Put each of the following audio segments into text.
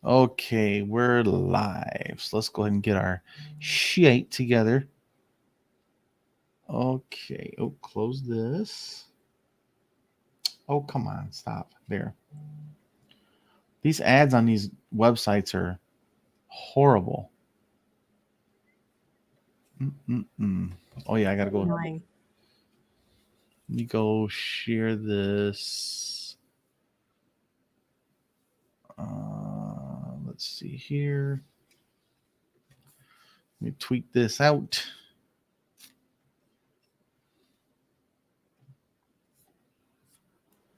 Okay, we're live. So let's go ahead and get our sheet together. Okay. Oh, close this. Oh, come on. Stop. There. These ads on these websites are horrible. Oh, yeah. I got to go. Annoying. Let me go share this. Let's see here. Let me tweet this out.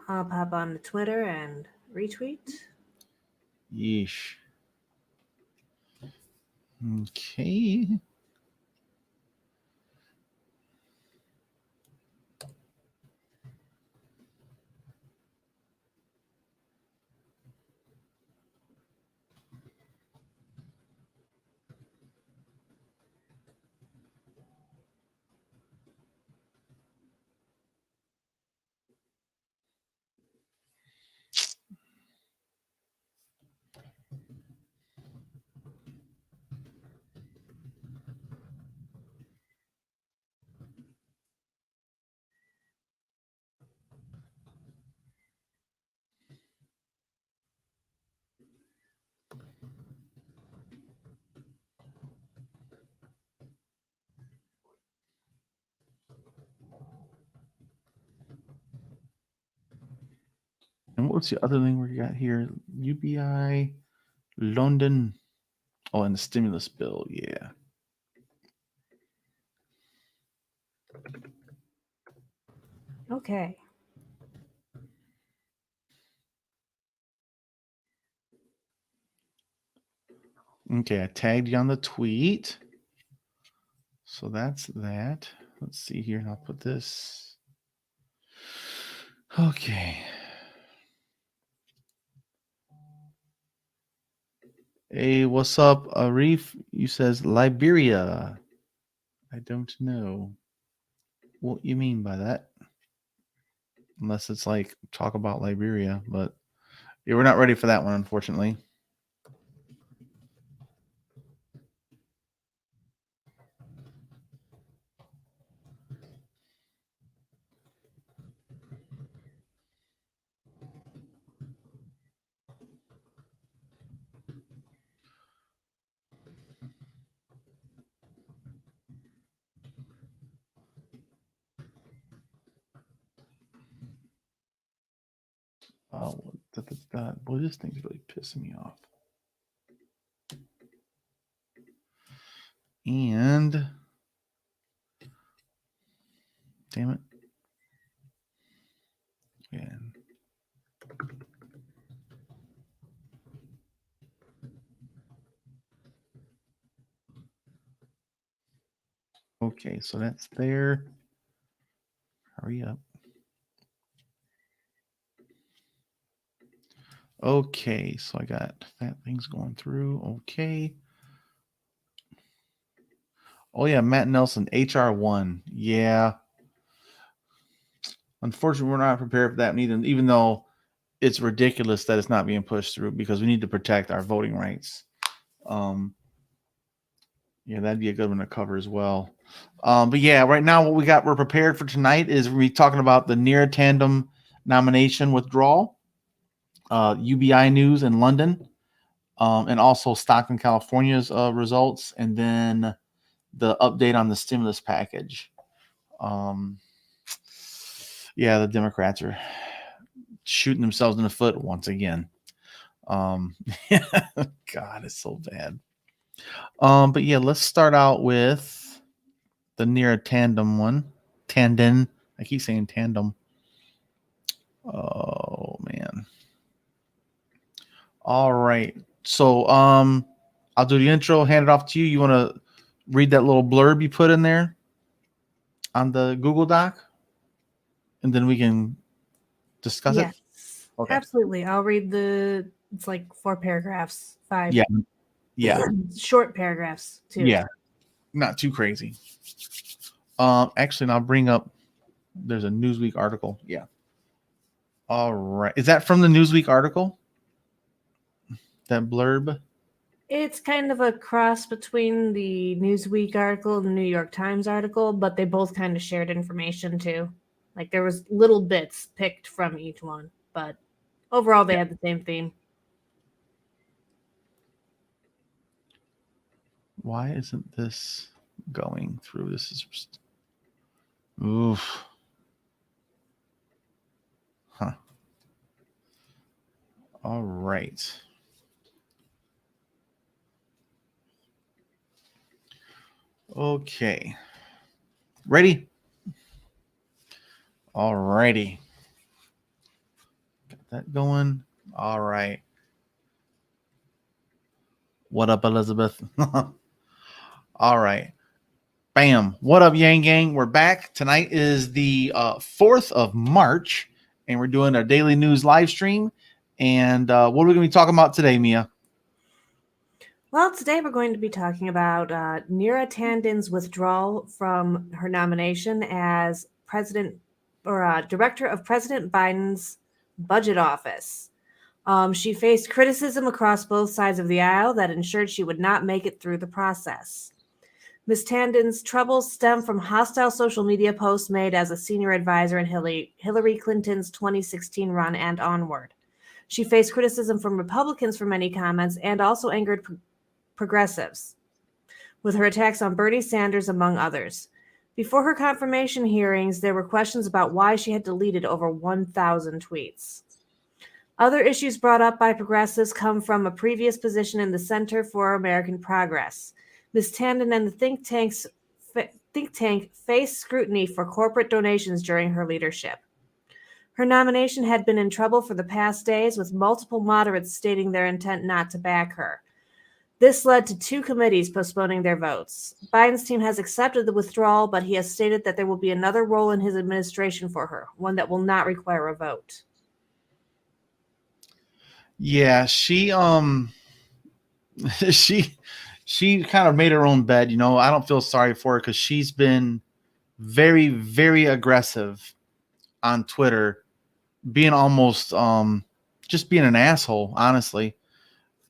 I'll pop on the Twitter and retweet. Yeesh. Okay. And what's the other thing we got here? UBI, London. Oh, and the stimulus bill. Yeah. Okay. Okay, I tagged you on the tweet. So that's that. Let's see here. I'll put this. Okay. Hey, what's up, Arif? You says Liberia. I don't know what you mean by that. Unless it's like talk about Liberia, but yeah, we're not ready for that one, unfortunately. Oh, boy, this thing's really pissing me off. And damn it. And okay, so that's there. Hurry up. Okay, so I got that thing's going through. Okay. Oh yeah, Matt Nelson, HR1. Yeah. Unfortunately, we're not prepared for that either, even though it's ridiculous that it's not being pushed through because we need to protect our voting rights. Yeah, that'd be a good one to cover as well. But yeah, right now what we're prepared for tonight is we're talking about the near tandem nomination withdrawal, UBI news in London, and also Stockton, California's results, and then the update on the stimulus package. Yeah, the Democrats are shooting themselves in the foot once again. God, it's so bad. But yeah, let's start out with the near tandem one. Tandem. I keep saying tandem. Oh man. All right. So I'll do the intro, hand it off to you. You want to read that little blurb you put in there on the Google Doc? And then we can discuss it. Okay. Absolutely. I'll read it's like 4 paragraphs, 5. Yeah. Yeah. Short paragraphs too. Yeah. Not too crazy. Actually, I'll bring up, there's a Newsweek article. Yeah. All right. Is that from the Newsweek article? that blurb? It's kind of a cross between the Newsweek article and the New York Times article, but they both kind of shared information too. Like there was little bits picked from each one, but overall they had the same theme. Why isn't this going through? This is just... Oof. Huh. All right. Okay. Ready? All righty. Got that going. All right. What up, Elizabeth? All right. Bam. What up, Yang Gang? We're back. Tonight is the 4th of March, and we're doing our daily news live stream. And what are we going to be talking about today, Mia? Well, today we're going to be talking about Neera Tanden's withdrawal from her nomination as president or director of President Biden's budget office. She faced criticism across both sides of the aisle that ensured she would not make it through the process. Ms. Tanden's troubles stem from hostile social media posts made as a senior advisor in Hillary Clinton's 2016 run and onward. She faced criticism from Republicans for many comments and also angered progressives with her attacks on Bernie Sanders, among others. Before her confirmation hearings, there were questions about why she had deleted over 1,000 tweets. Other issues brought up by progressives come from a previous position in the Center for American Progress. Ms. Tanden and the think tank faced scrutiny for corporate donations during her leadership. Her nomination had been in trouble for the past days, with multiple moderates stating their intent not to back her. This led to 2 committees postponing their votes. Biden's team has accepted the withdrawal, but he has stated that there will be another role in his administration for her, one that will not require a vote. Yeah, she she kind of made her own bed. You know, I don't feel sorry for her because she's been very, very aggressive on Twitter, being almost just being an asshole, honestly.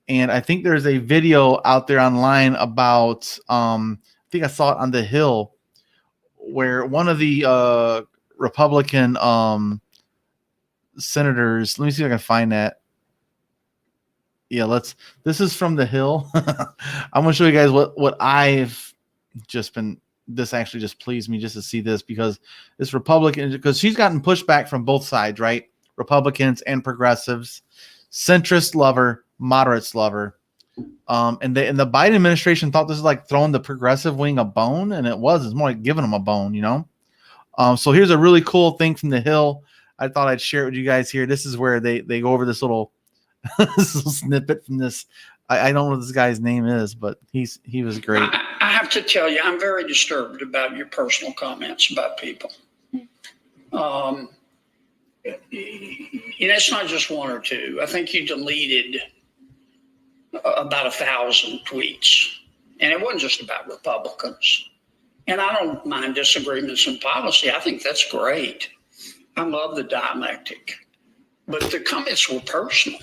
And I think there's a video out there online about I think I saw it on The Hill, where one of the Republican senators, let me see if I can find that. Yeah, this is from The Hill. I'm gonna show you guys what I've just been. This actually just pleased me just to see this, because this Republican, because she's gotten pushback from both sides, right? Republicans and progressives, centrist lover, moderates lover. And the Biden administration thought this is like throwing the progressive wing a bone, and it was. It's more like giving them a bone, you know? So here's a really cool thing from The Hill. I thought I'd share it with you guys here. This is where they go over this little, this little snippet from this. I don't know what this guy's name is, but he was great. I have to tell you, I'm very disturbed about your personal comments about people. And it's not just 1 or 2. I think you deleted about 1,000 tweets, and it wasn't just about Republicans. And I don't mind disagreements in policy. I think that's great. I love the dialectic, but the comments were personal.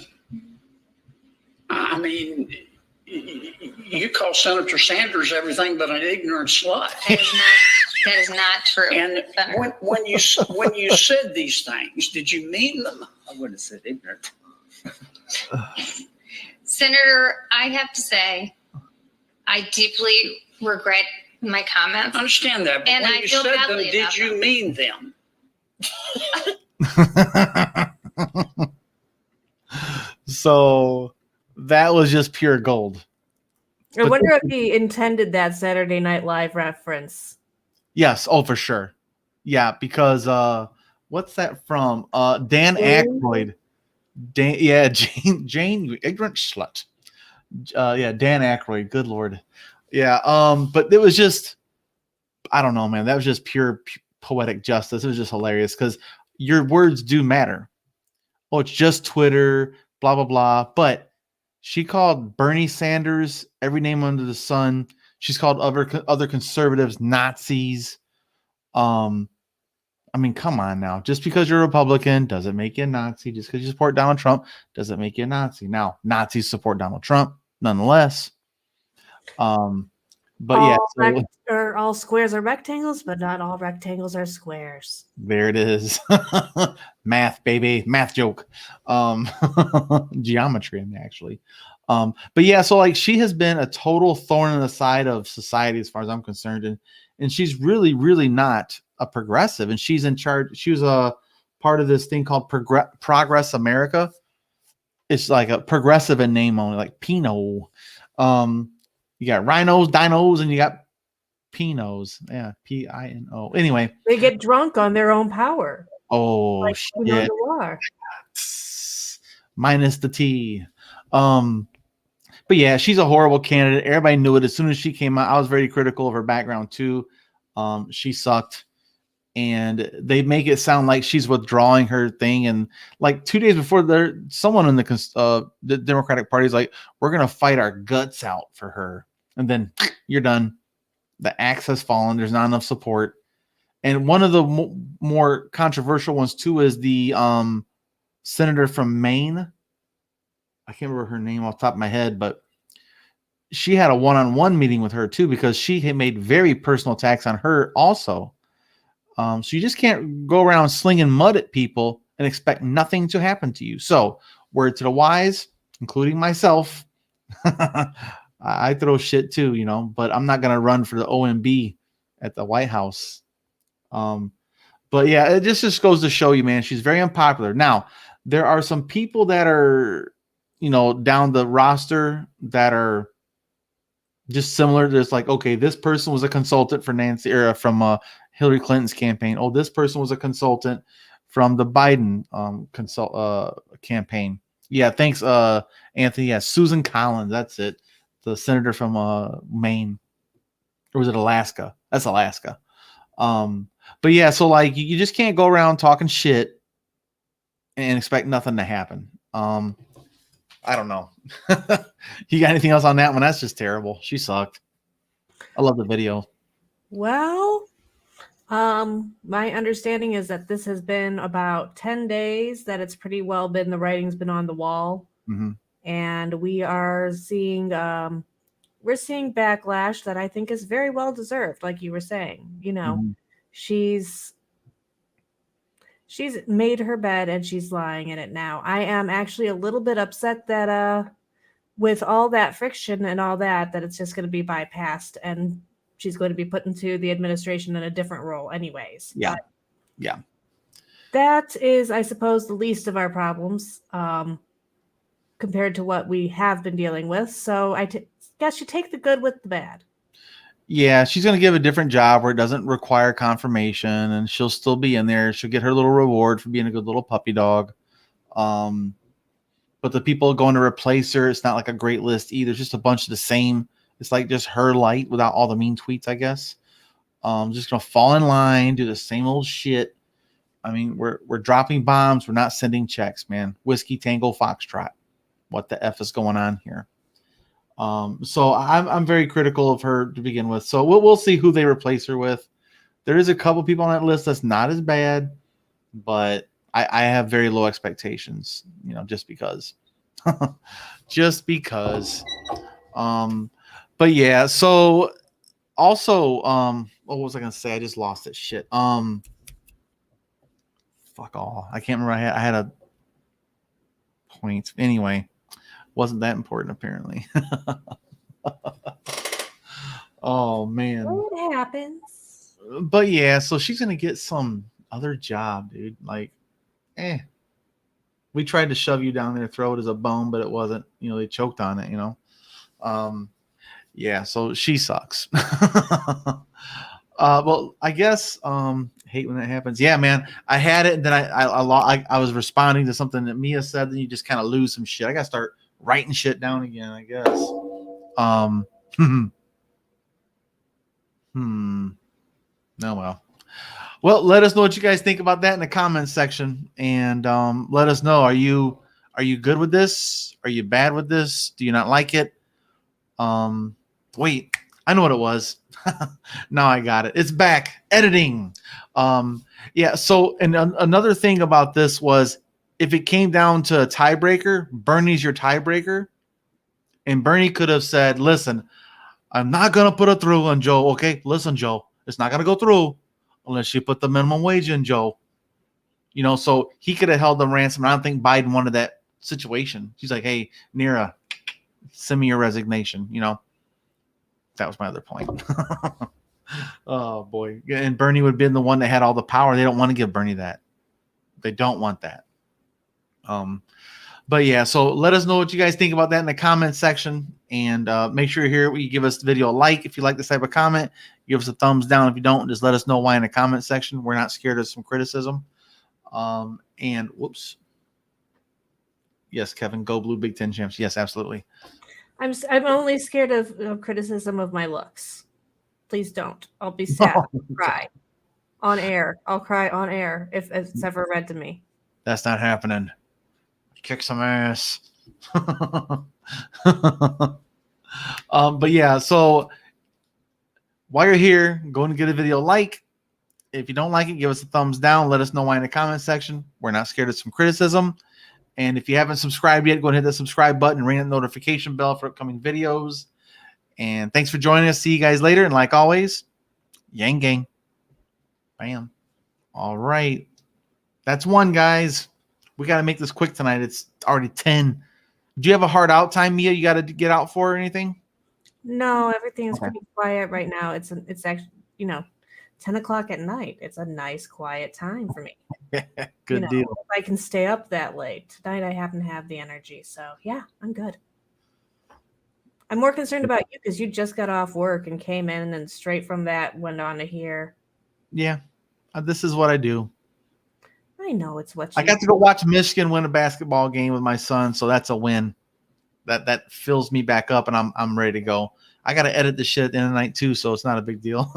I mean, you call Senator Sanders everything but an ignorant slut. That is not true. And when you said these things, did you mean them? I wouldn't have said ignorant. Senator, I have to say, I deeply regret my comments. I understand that, but And when I you feel said them, badly did about you them. mean them? So that was just pure gold. I wonder if he intended that Saturday Night Live reference. Yes. Oh, for sure. Yeah, because what's that from? Dan Jane? Aykroyd. Jane, you ignorant slut. Yeah, Dan Aykroyd. Good Lord. Yeah. But it was just, I don't know, man. That was just pure poetic justice. It was just hilarious because your words do matter. Oh, it's just Twitter, blah, blah, blah. But she called Bernie Sanders every name under the sun. She's called other conservatives Nazis. I I mean, come on now. Just because you're a Republican doesn't make you a Nazi. Just because you support Donald Trump doesn't make you a Nazi. Now, Nazis support Donald Trump nonetheless. But yeah, so all squares are rectangles, but not all rectangles are squares. there it is. Math, baby. Math joke. Geometry, actually. But yeah, so like she has been a total thorn in the side of society as far as I'm concerned. And she's really, really not a progressive. And she's in charge. She was a part of this thing called Progress America. It's like a progressive in name only, like Pinot. You got rhinos, dinos, and you got Pinos. Yeah, Pino. Anyway, they get drunk on their own power. Oh like, shit! Minus the T. But yeah, she's a horrible candidate. Everybody knew it as soon as she came out. I was very critical of her background too. She sucked, and they make it sound like she's withdrawing her thing. And like 2 days before, someone in the Democratic Party is like, "We're gonna fight our guts out for her," and then you're done. The axe has fallen. There's not enough support. And one of the more controversial ones too is the senator from Maine. I can't remember her name off the top of my head, but she had a one-on-one meeting with her too, because she had made very personal attacks on her also. So you just can't go around slinging mud at people and expect nothing to happen to you. So word to the wise, including myself, I throw shit too, you know, but I'm not going to run for the OMB at the White House. But yeah, it just goes to show you, man, she's very unpopular. Now, there are some people that are, you know, down the roster that are just similar. There's like, okay, this person was a consultant for Nancy or from Hillary Clinton's campaign. Oh, this person was a consultant from the Biden campaign. Yeah, thanks, Anthony. Yeah, Susan Collins. That's it. The senator from Maine. Or was it Alaska? That's Alaska. But yeah, so like you just can't go around talking shit and expect nothing to happen. I don't know. You got anything else on that one? That's just terrible. She sucked. I love the video. Well, my understanding is that this has been about 10 days that it's pretty well been, the writing's been on the wall. Mm-hmm. And we are seeing, we're seeing backlash that I think is very well deserved. Like you were saying, you know, Mm-hmm. she's made her bed and she's lying in it now. I am actually a little bit upset that with all that friction and all that it's just going to be bypassed and she's going to be put into the administration in a different role anyways. Yeah. But yeah. That is, I suppose, the least of our problems compared to what we have been dealing with. So I guess you take the good with the bad. Yeah, she's going to give a different job where it doesn't require confirmation, and she'll still be in there. She'll get her little reward for being a good little puppy dog. But the people going to replace her, it's not like a great list either. It's just a bunch of the same. It's like just her light without all the mean tweets, I guess. Just going to fall in line, do the same old shit. I mean, we're dropping bombs. We're not sending checks, man. Whiskey Tango Foxtrot. What the F is going on here? So I'm very critical of her to begin with. So we'll see who they replace her with. There is a couple people on that list that's not as bad, but I have very low expectations, you know, just because. Just because. But yeah, so also, what was I gonna say? I just lost it. Shit. Fuck all. I can't remember. I had a point. Anyway, wasn't that important apparently. Oh man. It happens. But yeah, so she's gonna get some other job, dude. Like, we tried to shove you down their throat as a bone, but it wasn't. You know, they choked on it. You know. Yeah. So she sucks. Well, I guess hate when that happens. Yeah, man. I had it, and then I was responding to something that Mia said, then you just kind of lose some shit. I gotta start writing shit down again, I guess. No, well, let us know what you guys think about that in the comments section, and let us know. Are you good with this? Are you bad with this? Do you not like it? Wait, I know what it was. Now I got it. It's back. Editing. Yeah. So, and another thing about this was, if it came down to a tiebreaker, Bernie's your tiebreaker, and Bernie could have said, "Listen, I'm not gonna put it through on Joe. Okay, listen, Joe, it's not gonna go through unless you put the minimum wage in, Joe." So he could have held them ransom. I don't think Biden wanted that situation. He's like, "Hey, Nira, send me your resignation." That was my other point. Oh boy. And Bernie would have been the one that had all the power. They don't want to give Bernie that. They don't want that. But yeah, so let us know what you guys think about that in the comment section, and make sure you're here. You give us the video a like if you like this type of comment. Give us a thumbs down if you don't. Just let us know why in the comment section. We're not scared of some criticism. And whoops. Yes, Kevin, go blue Big Ten champs. Yes, absolutely. I'm only scared of criticism of my looks. Please don't. I'll be sad. I'll cry on air. I'll cry on air if it's ever read to me. That's not happening. Kick some ass. But yeah, so while you're here, go and get a video like. If you don't like it, give us a thumbs down. Let us know why in the comment section. We're not scared of some criticism. And if you haven't subscribed yet, go ahead and hit the subscribe button and ring that notification bell for upcoming videos. And thanks for joining us. See you guys later. And like always, Yang Gang. Bam. All right. That's one, guys. We got to make this quick tonight. It's already 10. Do you have a hard out time, Mia? You got to get out for or anything? No, everything is pretty quiet right now. It's actually, 10 o'clock at night. It's a nice, quiet time for me. Good deal. If I can stay up that late. Tonight I happen to have the energy. So, yeah, I'm good. I'm more concerned about you because you just got off work and came in and straight from that went on to here. Yeah, this is what I do. I know it's what you I got to go watch Michigan win a basketball game with my son, so that's a win. That fills me back up, and I'm ready to go. I got to edit the shit at the end of the night too, so it's not a big deal.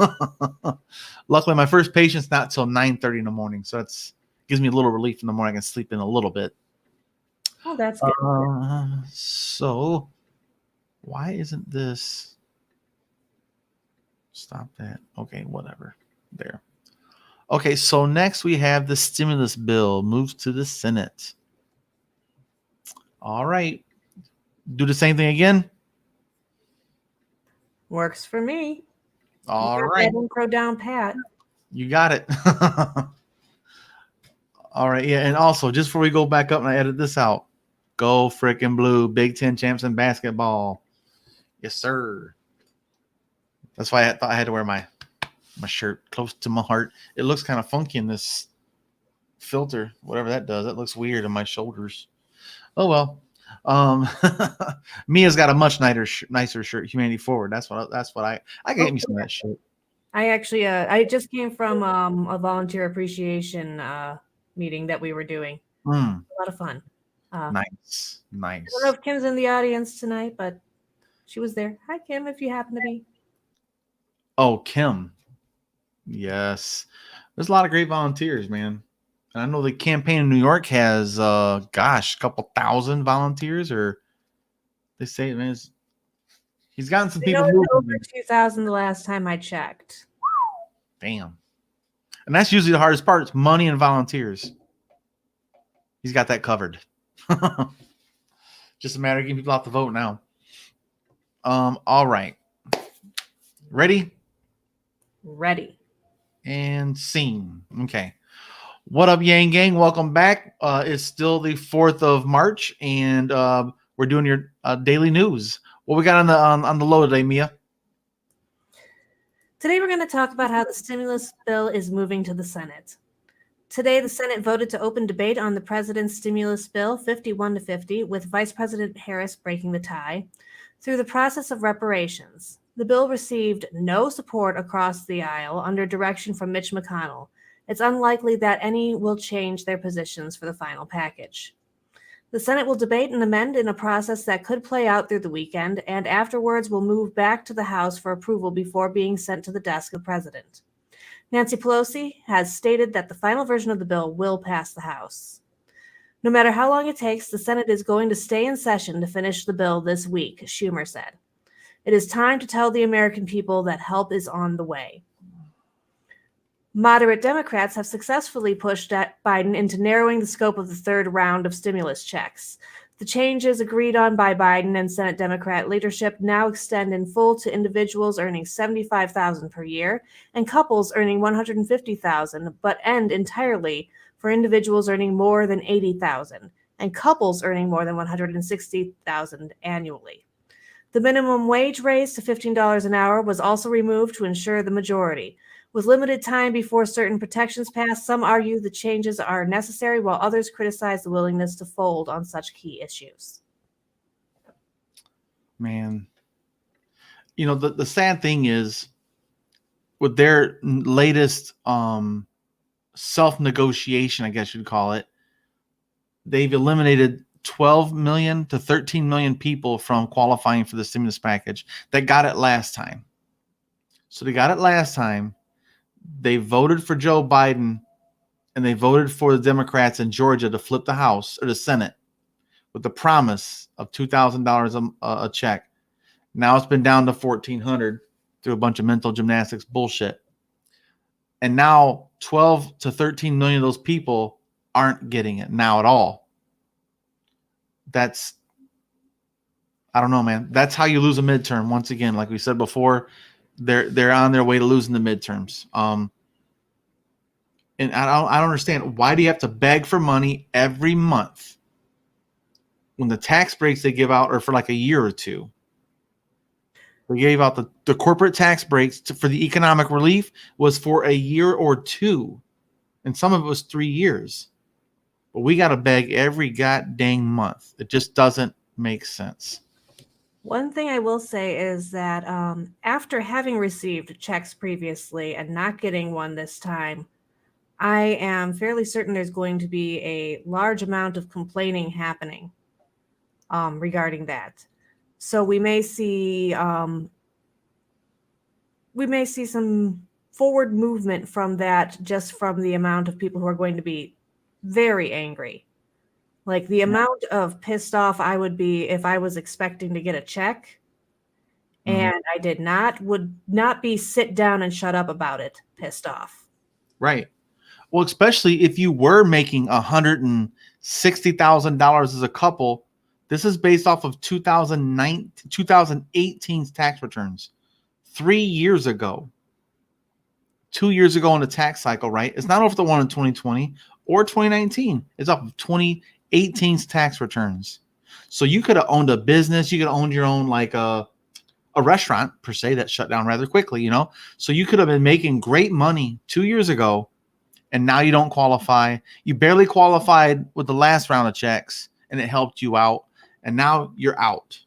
Luckily, my first patient's not till 9:30 in the morning, so that's gives me a little relief in the morning. I can sleep in a little bit. Oh, that's good. So why isn't this? Stop that. Okay, whatever. There. Okay, so next we have the stimulus bill moves to the Senate. All right. Do the same thing again. Works for me. All right. Intro down pat. You got it. All right. Yeah. And also, just before we go back up and I edit this out, go frickin' blue. Big Ten champs in basketball. Yes, sir. That's why I thought I had to wear my shirt close to my heart. It looks kind of funky in this filter, whatever that does. That looks weird on my shoulders. Oh, well. Mia's got a much nicer shirt, Humanity Forward. That's what I can get me some of that shit. I actually I just came from a volunteer appreciation meeting that we were doing. A lot of fun. Nice. I don't know if Kim's in the audience tonight, but she was there. Hi, Kim, if you happen to be. Oh, Kim. Yes. There's a lot of great volunteers, man. And I know the campaign in New York has, a couple thousand volunteers, or they say, man, he's gotten some people moving. Over 2,000 the last time I checked. Damn. And that's usually the hardest part. It's money and volunteers. He's got that covered. Just a matter of getting people out to vote now. All right. Ready? Ready. And scene. Okay. What up, Yang Gang? Welcome back. It's still the 4th of March, and we're doing your daily news. What we got on the low today, Mia? Today we're going to talk about how the stimulus bill is moving to the Senate. Today, the Senate voted to open debate on the president's stimulus bill 51-50, with Vice President Harris breaking the tie, through the process of reparations. The bill received no support across the aisle under direction from Mitch McConnell. It's unlikely that any will change their positions for the final package. The Senate will debate and amend in a process that could play out through the weekend, and afterwards will move back to the House for approval before being sent to the desk of the president. Nancy Pelosi has stated that the final version of the bill will pass the House. No matter how long it takes, the Senate is going to stay in session to finish the bill this week, Schumer said. It is time to tell the American people that help is on the way. Moderate Democrats have successfully pushed Biden into narrowing the scope of the third round of stimulus checks. The changes agreed on by Biden and Senate Democrat leadership now extend in full to individuals earning $75,000 per year and couples earning $150,000, but end entirely for individuals earning more than $80,000 and couples earning more than $160,000 annually. The minimum wage raise to $15 an hour was also removed to ensure the majority. With limited time before certain protections pass, some argue the changes are necessary, while others criticize the willingness to fold on such key issues. Man, the sad thing is, with their latest self-negotiation, I guess you'd call it, they've eliminated 12 million to 13 million people from qualifying for the stimulus package that got it last time. So they got it last time. They voted for Joe Biden, and they voted for the Democrats in Georgia to flip the House or the Senate with the promise of $2,000 a check. Now it's been down to $1,400 through a bunch of mental gymnastics bullshit. And now 12 to 13 million of those people aren't getting it now at all. I don't know, man. That's how you lose a midterm. Once again, like we said before, they're on their way to losing the midterms. And I don't understand, why do you have to beg for money every month when the tax breaks they give out are for like a year or two? They gave out the corporate tax breaks for the economic relief was for a year or two, and some of it was 3 years. But we got to beg every goddamn month. It just doesn't make sense. One thing I will say is that after having received checks previously and not getting one this time, I am fairly certain there's going to be a large amount of complaining happening regarding that. So we may see some forward movement from that, just from the amount of people who are going to be very angry. Like the amount of pissed off I would be if I was expecting to get a check and I did not, would not be sit down and shut up about it pissed off. Right. Well, especially if you were making $160,000 as a couple. This is based off of 2018's tax returns. 3 years ago. 2 years ago in the tax cycle, right? It's not off the one in 2020 or 2019. It's off of 2018's tax returns. So you could have owned a business. You could have owned your own, like a restaurant per se, that shut down rather quickly, So you could have been making great money 2 years ago, and now you don't qualify. You barely qualified with the last round of checks, and it helped you out. And now you're out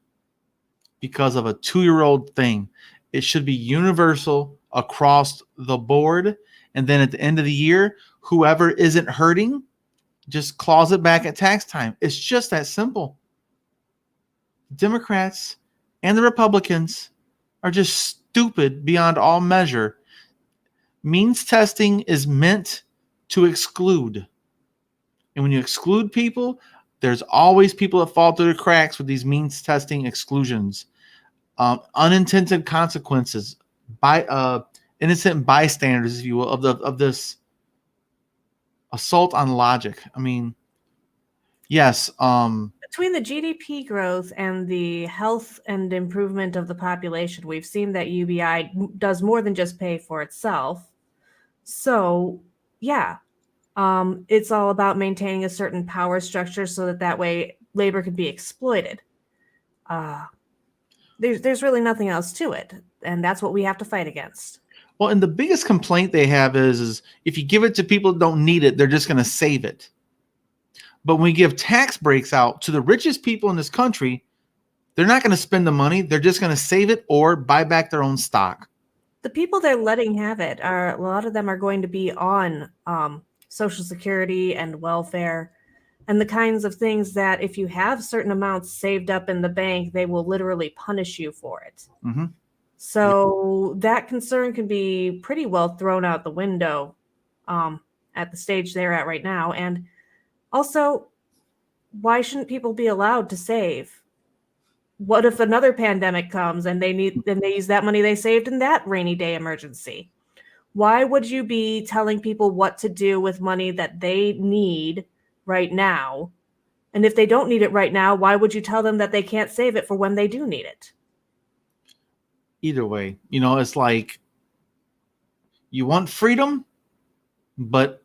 because of a 2-year-old thing. It should be universal across the board. And then at the end of the year, whoever isn't hurting, just claws it back at tax time. It's just that simple. Democrats and the Republicans are just stupid beyond all measure. Means testing is meant to exclude. And when you exclude people, there's always people that fall through the cracks with these means testing exclusions. Unintended consequences by innocent bystanders, if you will, of this assault on logic. I mean, yes. Between the GDP growth and the health and improvement of the population, we've seen that UBI does more than just pay for itself. So, yeah, it's all about maintaining a certain power structure so that way labor can be exploited. There's really nothing else to it, and that's what we have to fight against. Well, and the biggest complaint they have is if you give it to people that don't need it, they're just going to save it. But when we give tax breaks out to the richest people in this country, they're not going to spend the money. They're just going to save it or buy back their own stock. The people they're letting have it a lot of them are going to be on Social Security and welfare, and the kinds of things that if you have certain amounts saved up in the bank, they will literally punish you for it. Mm-hmm. So that concern can be pretty well thrown out the window at the stage they're at right now. And also, why shouldn't people be allowed to save? What if another pandemic comes and they use that money they saved in that rainy day emergency? Why would you be telling people what to do with money that they need right now? And if they don't need it right now, why would you tell them that they can't save it for when they do need it? Either way, it's like you want freedom, but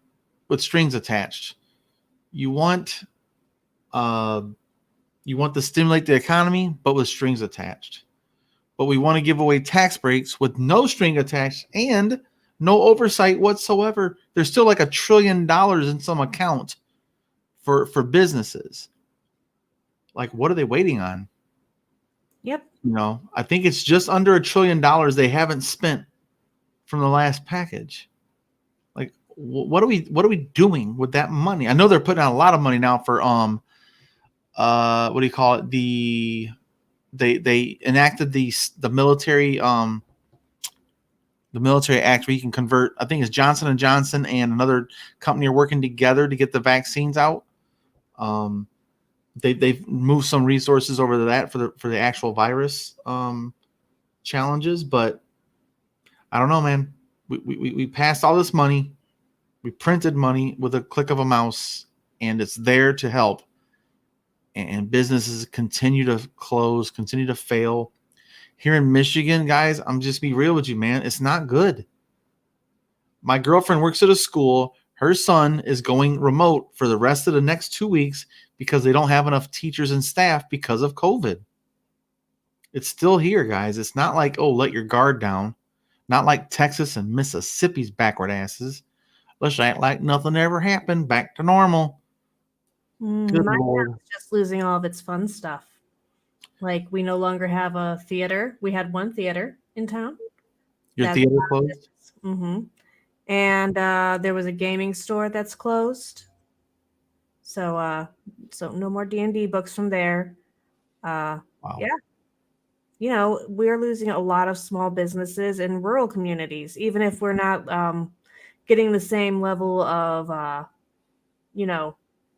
with strings attached. You want to stimulate the economy, but with strings attached. But we want to give away tax breaks with no string attached and no oversight whatsoever. There's still like $1 trillion in some account for businesses. Like, what are they waiting on? Yep. I think it's just under $1 trillion they haven't spent from the last package. Like, what are we doing with that money? I know they're putting out a lot of money now for what do you call it? They enacted the military act where you can convert. I think it's Johnson and Johnson and another company are working together to get the vaccines out. They've moved some resources over to that for the actual virus challenges, but I don't know, man. We passed all this money, we printed money with a click of a mouse, and it's there to help. And businesses continue to close, continue to fail. Here in Michigan, guys, I'm just be real with you, man. It's not good. My girlfriend works at a school. Her son is going remote for the rest of the next 2 weeks because they don't have enough teachers and staff because of COVID. It's still here, guys. It's not like, oh, let your guard down. Not like Texas and Mississippi's backward asses. Let's act like nothing ever happened. Back to normal. Good My Lord. town is just losing all of its fun stuff. Like, we no longer have a theater. We had one theater in town. Your theater closed? Mm-hmm. And there was a gaming store that's closed. So no more D&D books from there. Wow. Yeah. We're losing a lot of small businesses in rural communities, even if we're not getting the same level of,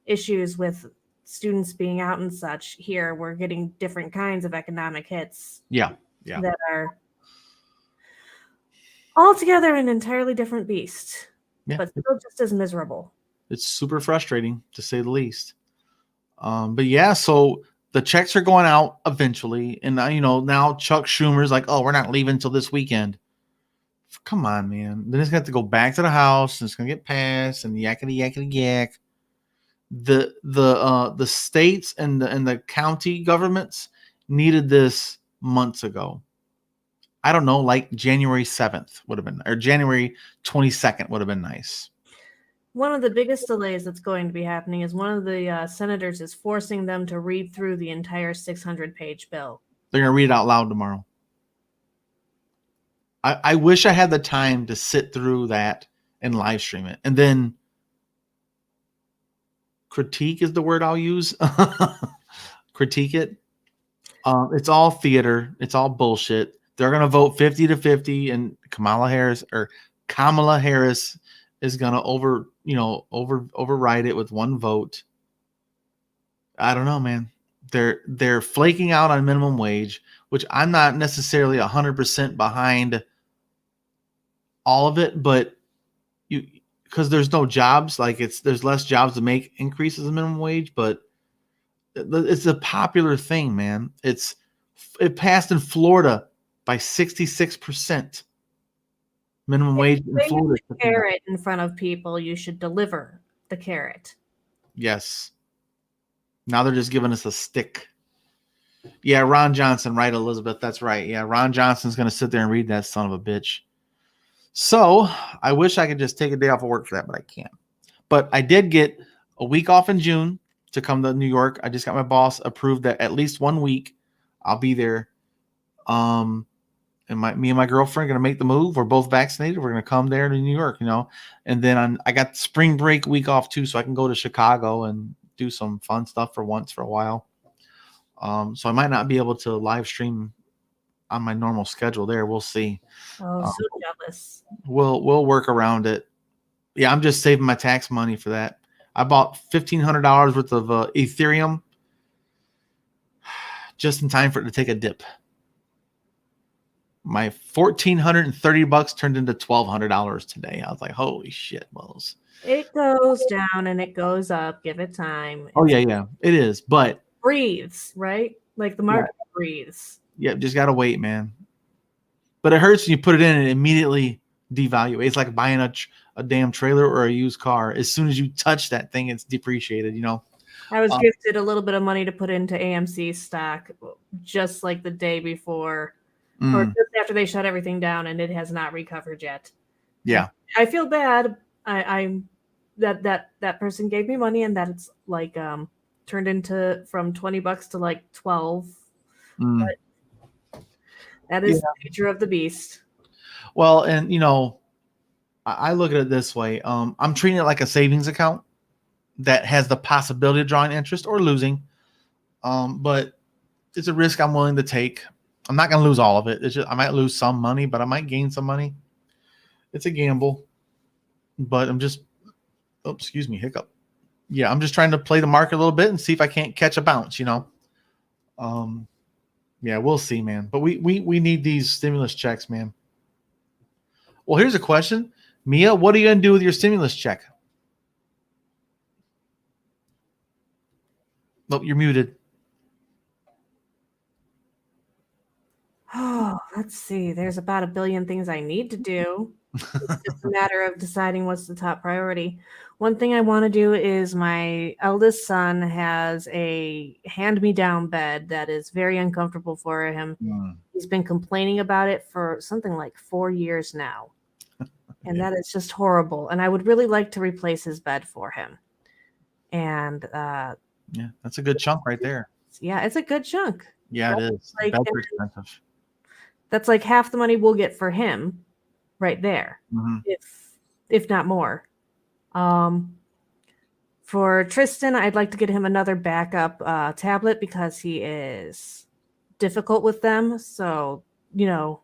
issues with students being out and such. Here, we're getting different kinds of economic hits. Yeah. That are altogether an entirely different beast, but still just as miserable. It's super frustrating, to say the least. But yeah, so the checks are going out eventually. And now Chuck Schumer's like, oh, we're not leaving until this weekend. Come on, man. Then it's going to have to go back to the House and it's going to get passed and yakety yak. The states and the county governments needed this months ago. I don't know, like January 7th would have been, or January 22nd would have been nice. One of the biggest delays that's going to be happening is one of the senators is forcing them to read through the entire 600-page bill. They're going to read it out loud tomorrow. I wish I had the time to sit through that and live stream it. And then critique is the word I'll use. Critique it. It's all theater. It's all bullshit. They're going to vote 50-50 and Kamala Harris is going to override it with one vote. I don't know, man. They're flaking out on minimum wage, which I'm not necessarily 100% behind all of it, but because there's no jobs, like there's less jobs to make increases in minimum wage, but it's a popular thing, man. It passed in Florida by 66%. Minimum wage in Florida. The carrot in front of people, you should deliver the carrot. Yes. Now they're just giving us a stick. Yeah, Ron Johnson, right, Elizabeth? That's right. Yeah, Ron Johnson's going to sit there and read that son of a bitch. So I wish I could just take a day off of work for that, but I can't. But I did get a week off in June to come to New York. I just got my boss approved that at least 1 week I'll be there. And me and my girlfriend are going to make the move. We're both vaccinated. We're going to come there to New York, And then I got spring break week off too, so I can go to Chicago and do some fun stuff for a while. So I might not be able to live stream on my normal schedule there. We'll see. Oh, so jealous. We'll work around it. Yeah, I'm just saving my tax money for that. I bought $1,500 worth of Ethereum just in time for it to take a dip. my $1,430 turned into $1,200 today. I was like, holy shit, Wells. It goes down and it goes up. Give it time. Oh yeah, it is. But breathes, right? Like the market breathes. Yeah, just gotta wait, man. But it hurts when you put it in and it immediately devaluates. It's like buying a damn trailer or a used car. As soon as you touch that thing, it's depreciated, you know. I was gifted a little bit of money to put into AMC stock just like the day before or just after they shut everything down, and it has not recovered yet. Yeah. I feel bad. I'm that person gave me money and that it's like turned into from $20 to like 12. But that is the nature of the beast. Well, and you know, I look at it this way. I'm treating it like a savings account that has the possibility of drawing interest or losing. But it's a risk I'm willing to take. I'm not going to lose all of it. It's just, I might lose some money, but I might gain some money. It's a gamble, but I'm just, oh, excuse me, hiccup. Yeah, I'm just trying to play the market a little bit and see if I can't catch a bounce, you know? Yeah, we'll see, man. But we need these stimulus checks, man. Well, here's a question. Mia, what are you going to do with your stimulus check? Nope, you're muted. Oh, let's see. There's about 1 billion things I need to do. It's just a matter of deciding what's the top priority. One thing I want to do is my eldest son has a hand-me-down bed that is very uncomfortable for him. He's been complaining about it for something like 4 years now. And that is just horrible. And I would really like to replace his bed for him. And yeah, that's a good chunk right there. Yeah, it's a good chunk. Yeah, it is. Like, Beds are expensive. That's like half the money we'll get for him right there, if not more. For Tristan, I'd like to get him another backup tablet because he is difficult with them. So, you know,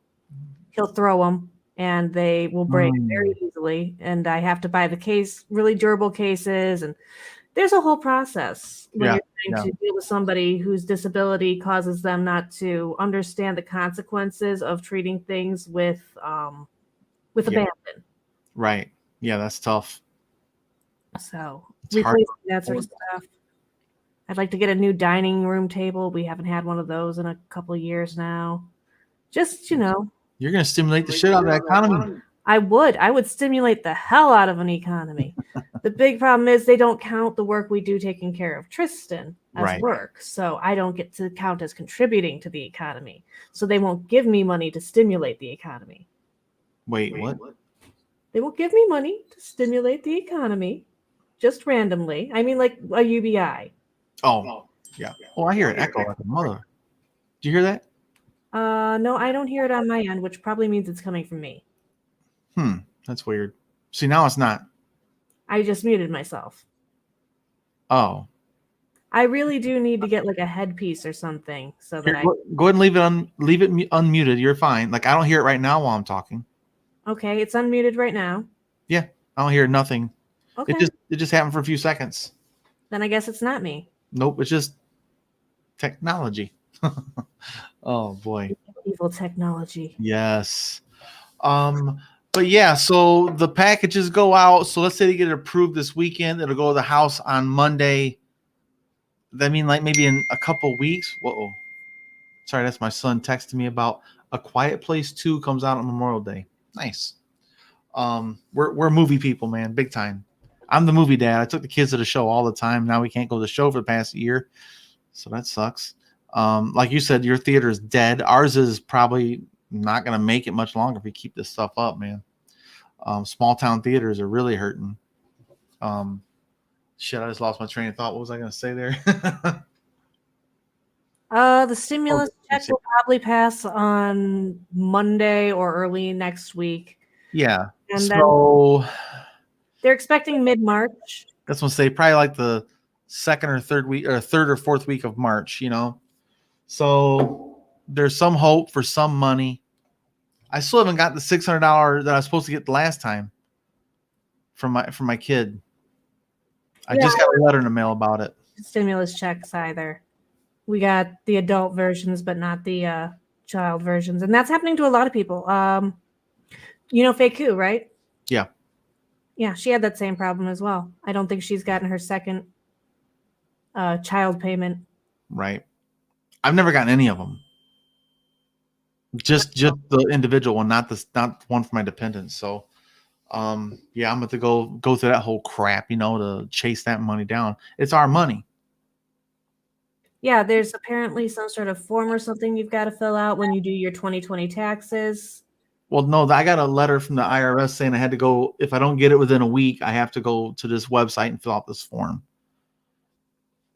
he'll throw them and they will break very easily. And I have to buy the case, really durable cases. And there's a whole process when you're trying to deal with somebody whose disability causes them not to understand the consequences of treating things with abandon. Right. Yeah, that's tough. So It's replacing that sort of stuff. I'd like to get a new dining room table. We haven't had one of those in a couple of years now. Just, you know. You're going to stimulate the shit out of that economy. I would stimulate the hell out of an economy. The big problem is they don't count the work we do taking care of Tristan as work. So I don't get to count as contributing to the economy. So they won't give me money to stimulate the economy. Wait, what? They won't give me money to stimulate the economy just randomly. I mean, like a UBI. Oh, yeah. Oh, I hear an echo like a mother. Do you hear that? No, I don't hear it on my end, which probably means it's coming from me. That's weird. See, now it's not. I just muted myself. Oh. I really do need to get like a headpiece or something so that go ahead and leave it unmuted. You're fine. Like I don't hear it right now while I'm talking. Okay, it's unmuted right now. Yeah, I don't hear nothing. Okay. It just happened for a few seconds. Then I guess it's not me. Nope, it's just technology. Oh boy. Evil technology. Yes. But yeah, so the packages go out. So let's say they get it approved this weekend. It'll go to the house on Monday. I mean, like maybe in a couple weeks. Whoa. Sorry, that's my son texting me about A Quiet Place 2 comes out on Memorial Day. Nice. We're movie people, man, big time. I'm the movie dad. I took the kids to the show all the time. Now we can't go to the show for the past year. So that sucks. Like you said, your theater is dead. Ours is probably not going to make it much longer if we keep this stuff up, man. Small town theaters are really hurting. Shit, I just lost my train of thought. What was I going to say there? The stimulus check will probably pass on Monday or early next week. Yeah. And so they're expecting mid-March. That's what I say, probably like the second or third week or third or fourth week of March, you know. So there's some hope for some money. I still haven't got the $600 that I was supposed to get the last time from my kid. I just got a letter in the mail about it. Stimulus checks either. We got the adult versions, but not the child versions, and that's happening to a lot of people. Fake Koo, right? Yeah. Yeah, she had that same problem as well. I don't think she's gotten her second child payment. Right. I've never gotten any of them. Just the individual one, not one for my dependents. So, yeah, I'm going to go through that whole crap, to chase that money down. It's our money. Yeah, there's apparently some sort of form or something you've got to fill out when you do your 2020 taxes. Well, no, I got a letter from the IRS saying I had to go. If I don't get it within a week, I have to go to this website and fill out this form.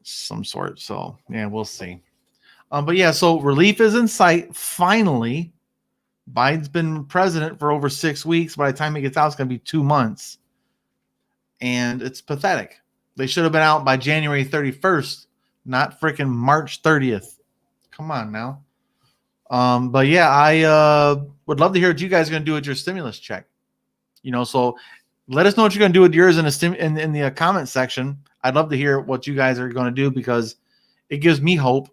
Some sort. So, yeah, we'll see. But yeah, so relief is in sight. Finally, Biden's been president for over 6 weeks. By the time he gets out, it's going to be 2 months. And it's pathetic. They should have been out by January 31st, not freaking March 30th. Come on now. But yeah, I would love to hear what you guys are going to do with your stimulus check. So let us know what you're going to do with yours in the comment section. I'd love to hear what you guys are going to do because it gives me hope.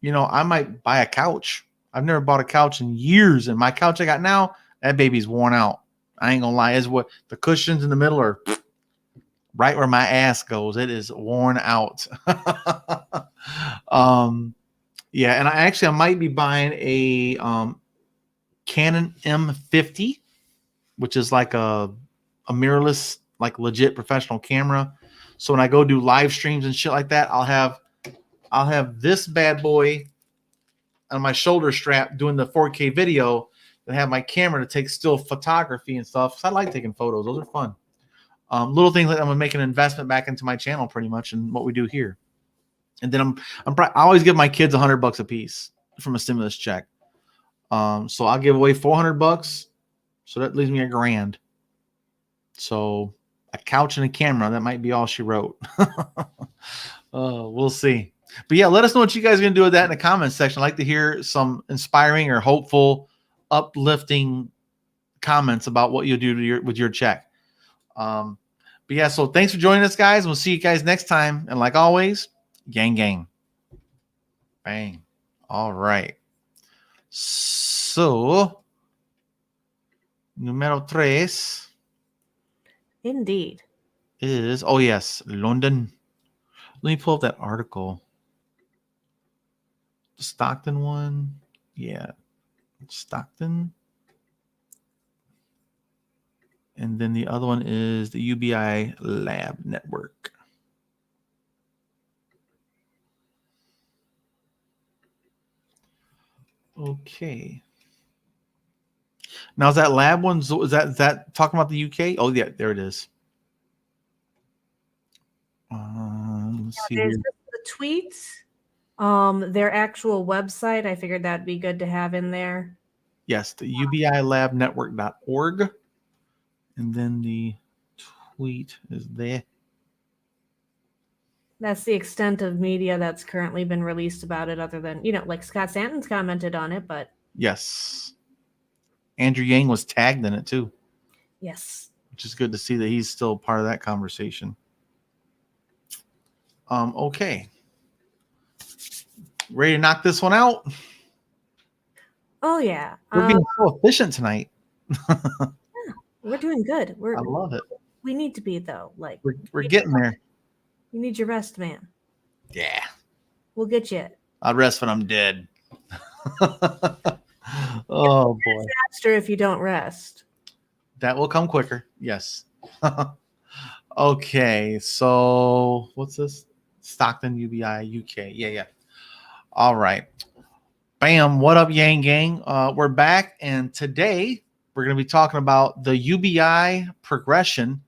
I might buy a couch. I've never bought a couch in years, and my couch I got now, that baby's worn out. I ain't gonna lie. Is what the cushions in the middle are right where my ass goes. It is worn out. Yeah, and I might be buying a Canon M50, which is like a mirrorless, like legit professional camera. So when I go do live streams and shit like that, I'll have this bad boy on my shoulder strap doing the 4K video and have my camera to take still photography and stuff. So I like taking photos. Those are fun. Little things like I'm gonna make an investment back into my channel pretty much and what we do here. And then I always give my kids $100 a piece from a stimulus check. So I'll give away $400. So that leaves me $1,000. So a couch and a camera, that might be all she wrote. We'll see. But yeah, let us know what you guys are going to do with that in the comments section. I'd like to hear some inspiring or hopeful, uplifting comments about what you'll do with your check. But yeah, so thanks for joining us, guys. We'll see you guys next time. And like always, gang, gang. Bang. All right. So, número 3. Indeed. Is, oh yes, London. Let me pull up that article. The Stockton one. Yeah. Stockton. And then the other one is the UBI Lab Network. Okay. Now is that lab one? Is that talking about the UK? Oh yeah, there it is. Let's see. There's the tweets. Their actual website. I figured that'd be good to have in there. Yes, the ubilabnetwork.org. And then the tweet is there. That's the extent of media that's currently been released about it, other than, like Scott Stanton's commented on it, but Yes. Andrew Yang was tagged in it too. yes. Which is good to see that he's still part of that conversation. Okay. Ready to knock this one out? Oh yeah. We're being so efficient tonight. We're doing good. I love it. We need to be though. Like We're getting there. You need your rest, man. Yeah. We'll get you. I'll rest when I'm dead. Oh boy. Faster if you don't rest. That will come quicker. Yes. Okay. So what's this? Stockton, UBI, UK. Yeah. All right. Bam. What up, Yang Gang? We're back, and today we're going to be talking about the UBI progression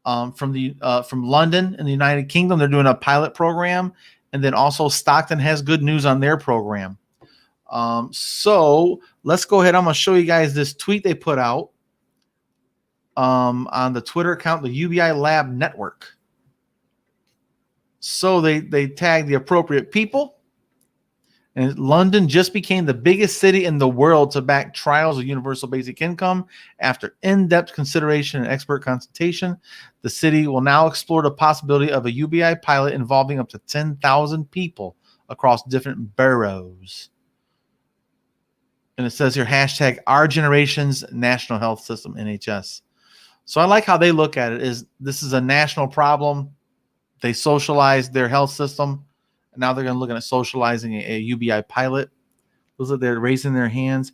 from London in the United Kingdom. They're doing a pilot program, and then also Stockton has good news on their program. So let's go ahead. I'm going to show you guys this tweet they put out on the Twitter account, the UBI Lab Network. So they tagged the appropriate people. And London just became the biggest city in the world to back trials of universal basic income. After in-depth consideration and expert consultation, the city will now explore the possibility of a UBI pilot involving up to 10,000 people across different boroughs. And it says here, hashtag our generation's national health system, NHS. So I like how they look at it. Is this is a national problem. They socialized their health system. And now they're going to look at socializing a UBI pilot. Those are they're raising their hands.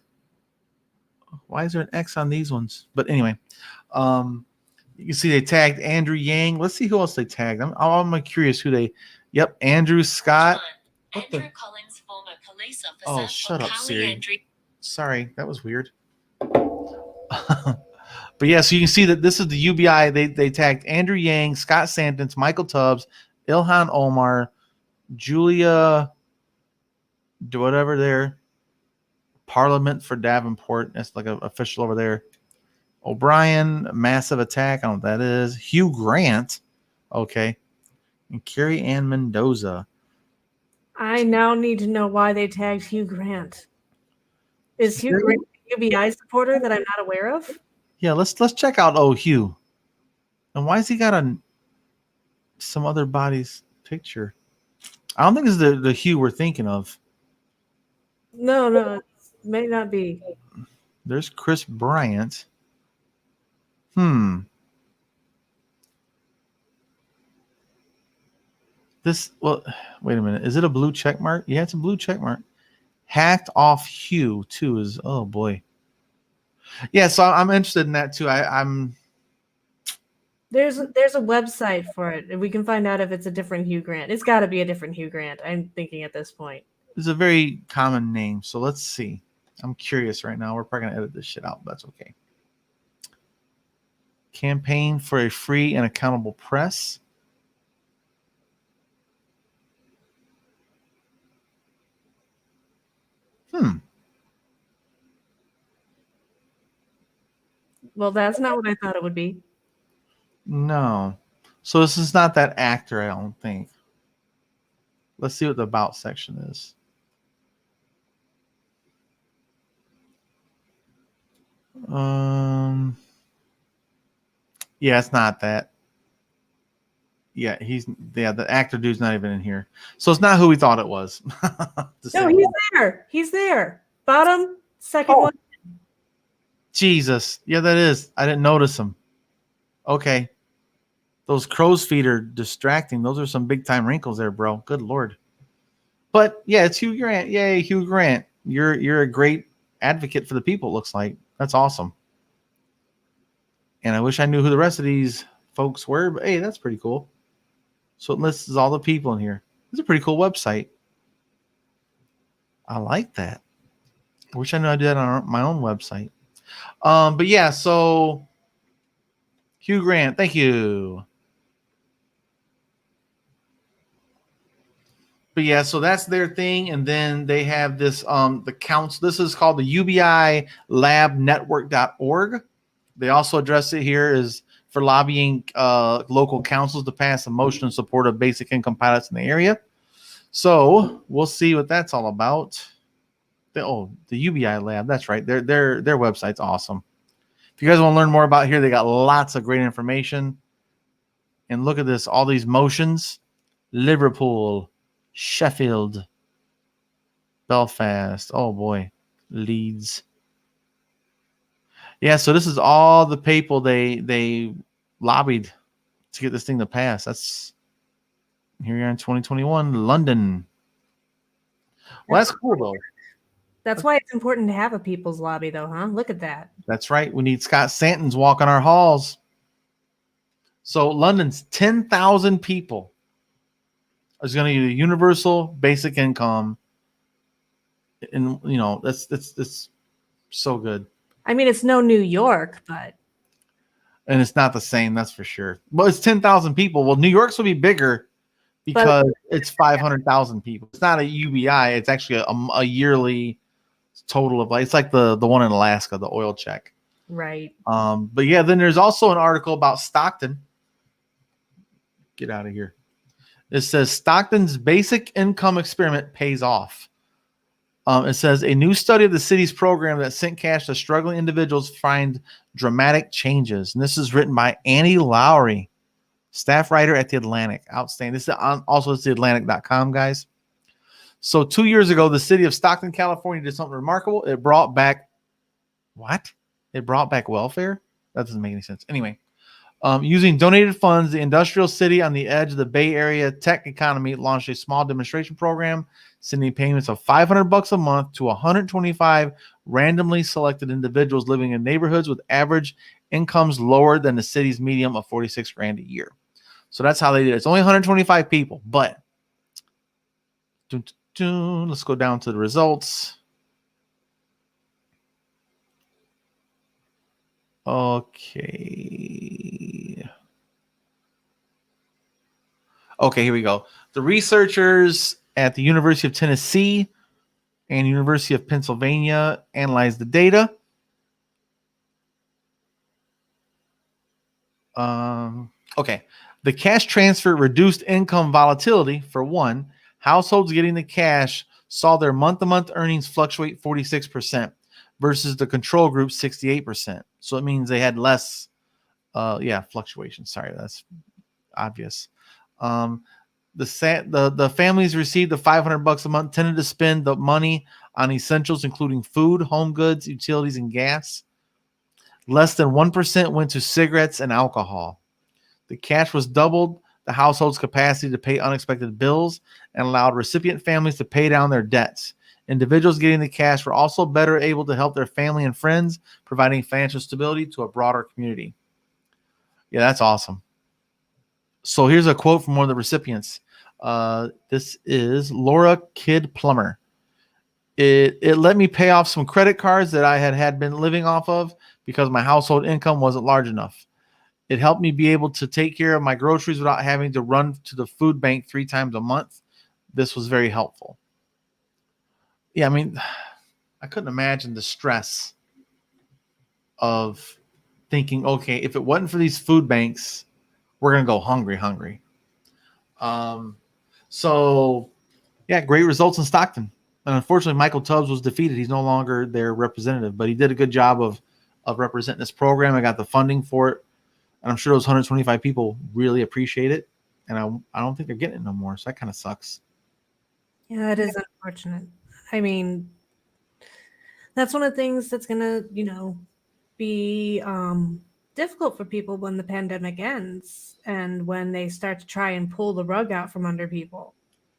Why is there an X on these ones? But anyway, you can see they tagged Andrew Yang. Let's see who else they tagged. I'm curious who they. Yep, Andrew Scott. What Andrew the? Collins, former police officer. Oh, shut up, Siri. Andrew. Sorry, that was weird. But yeah, so you can see that this is the UBI. They tagged Andrew Yang, Scott Santance, Michael Tubbs, Ilhan Omar, Julia, whatever there. Parliament for Davenport. That's like an official over there. O'Brien, Massive Attack. I don't know what that is. Hugh Grant. Okay. And Carrie Ann Mendoza. I now need to know why they tagged Hugh Grant. Is Hugh Grant a UBI supporter that I'm not aware of? Yeah, let's check out Hugh. And why has he got some other body's picture? I don't think it's the Hugh we're thinking of. No, it may not be. There's Chris Bryant. Well, wait a minute. Is it a blue check mark? Yeah, it's a blue check mark. Hacked off Hugh too is, oh boy. Yeah, so I'm interested in that too. There's a website for it, and we can find out if it's a different Hugh Grant. It's got to be a different Hugh Grant. I'm thinking at this point. It's a very common name, so let's see. I'm curious right now. We're probably gonna edit this shit out, but that's okay. Campaign for a free and accountable press. Well, that's not what I thought it would be. No. So this is not that actor, I don't think. Let's see what the about section is. Yeah, it's not that. Yeah, the actor dude's not even in here. So it's not who we thought it was. No, he's there. He's there. Bottom, second one. Jesus. Yeah, that is. I didn't notice him. Okay. Those crow's feet are distracting. Those are some big time wrinkles there, bro. Good Lord. But yeah, it's Hugh Grant. Yay, Hugh Grant. You're a great advocate for the people, it looks like. That's awesome. And I wish I knew who the rest of these folks were, but hey, that's pretty cool. So it lists all the people in here. It's a pretty cool website. I like that. I wish I knew I did that on my own website. But yeah, so Hugh Grant, thank you. But yeah, so that's their thing. And then they have this, the counts. This is called the UBILabNetwork.org. They also address it here is for lobbying local councils to pass a motion in support of basic income pilots in the area. So we'll see what that's all about. The UBI Lab. That's right. Their website's awesome. If you guys want to learn more about here, they got lots of great information. And look at this, all these motions: Liverpool, Sheffield, Belfast. Oh boy, Leeds. Yeah, so this is all the people they lobbied to get this thing to pass. That's here we are in 2021, London. Well, that's cool though. That's why it's important to have a people's lobby, though, huh? Look at that. That's right. We need Scott Santons walking our halls. So London's 10,000 people is going to get a universal basic income, and you know that's so good. I mean, it's no New York, but and it's not the same, that's for sure. Well, it's 10,000 people. Well, New York's will be bigger because it's 500,000 people. It's not a UBI. It's actually a yearly total of, like, it's like the one in Alaska, the oil check. Right. But yeah, then there's also an article about Stockton. Get out of here. It says Stockton's basic income experiment pays off. It says a new study of the city's program that sent cash to struggling individuals find dramatic changes. And this is written by Annie Lowry, staff writer at The Atlantic. Outstanding. This is also it's theatlantic.com, guys. So 2 years ago, the city of Stockton, California did something remarkable. It brought back what? It brought back welfare? That doesn't make any sense. Anyway, using donated funds, the industrial city on the edge of the Bay Area tech economy launched a small demonstration program, sending payments of $500 a month to 125 randomly selected individuals living in neighborhoods with average incomes lower than the city's median of 46 grand a year. So that's how they did it. It's only 125 people, but let's go down to the results. Okay. Okay, here we go. The researchers at the University of Tennessee and University of Pennsylvania analyzed the data. Okay. The cash transfer reduced income volatility. For one, households getting the cash saw their month-to-month earnings fluctuate 46% versus the control group 68%. So it means they had less fluctuation. Sorry, that's obvious. The families received the $500 a month tended to spend the money on essentials including food, home goods, utilities, and gas. Less than 1% went to cigarettes and alcohol. The cash was doubled the household's capacity to pay unexpected bills and allowed recipient families to pay down their debts. Individuals getting the cash were also better able to help their family and friends, providing financial stability to a broader community. Yeah, that's awesome. So here's a quote from one of the recipients. This is Laura Kidd Plummer. It let me pay off some credit cards that I had been living off of because my household income wasn't large enough. It helped me be able to take care of my groceries without having to run to the food bank 3 times a month. This was very helpful. Yeah, I mean, I couldn't imagine the stress of thinking, okay, if it wasn't for these food banks, we're going to go hungry. So, yeah, great results in Stockton. And unfortunately, Michael Tubbs was defeated. He's no longer their representative, but he did a good job of representing this program. I got the funding for it. And I'm sure those 125 people really appreciate it. And I don't think they're getting it no more. So that kind of sucks. Yeah, it is unfortunate. I mean, that's one of the things that's going to, be difficult for people when the pandemic ends and when they start to try and pull the rug out from under people,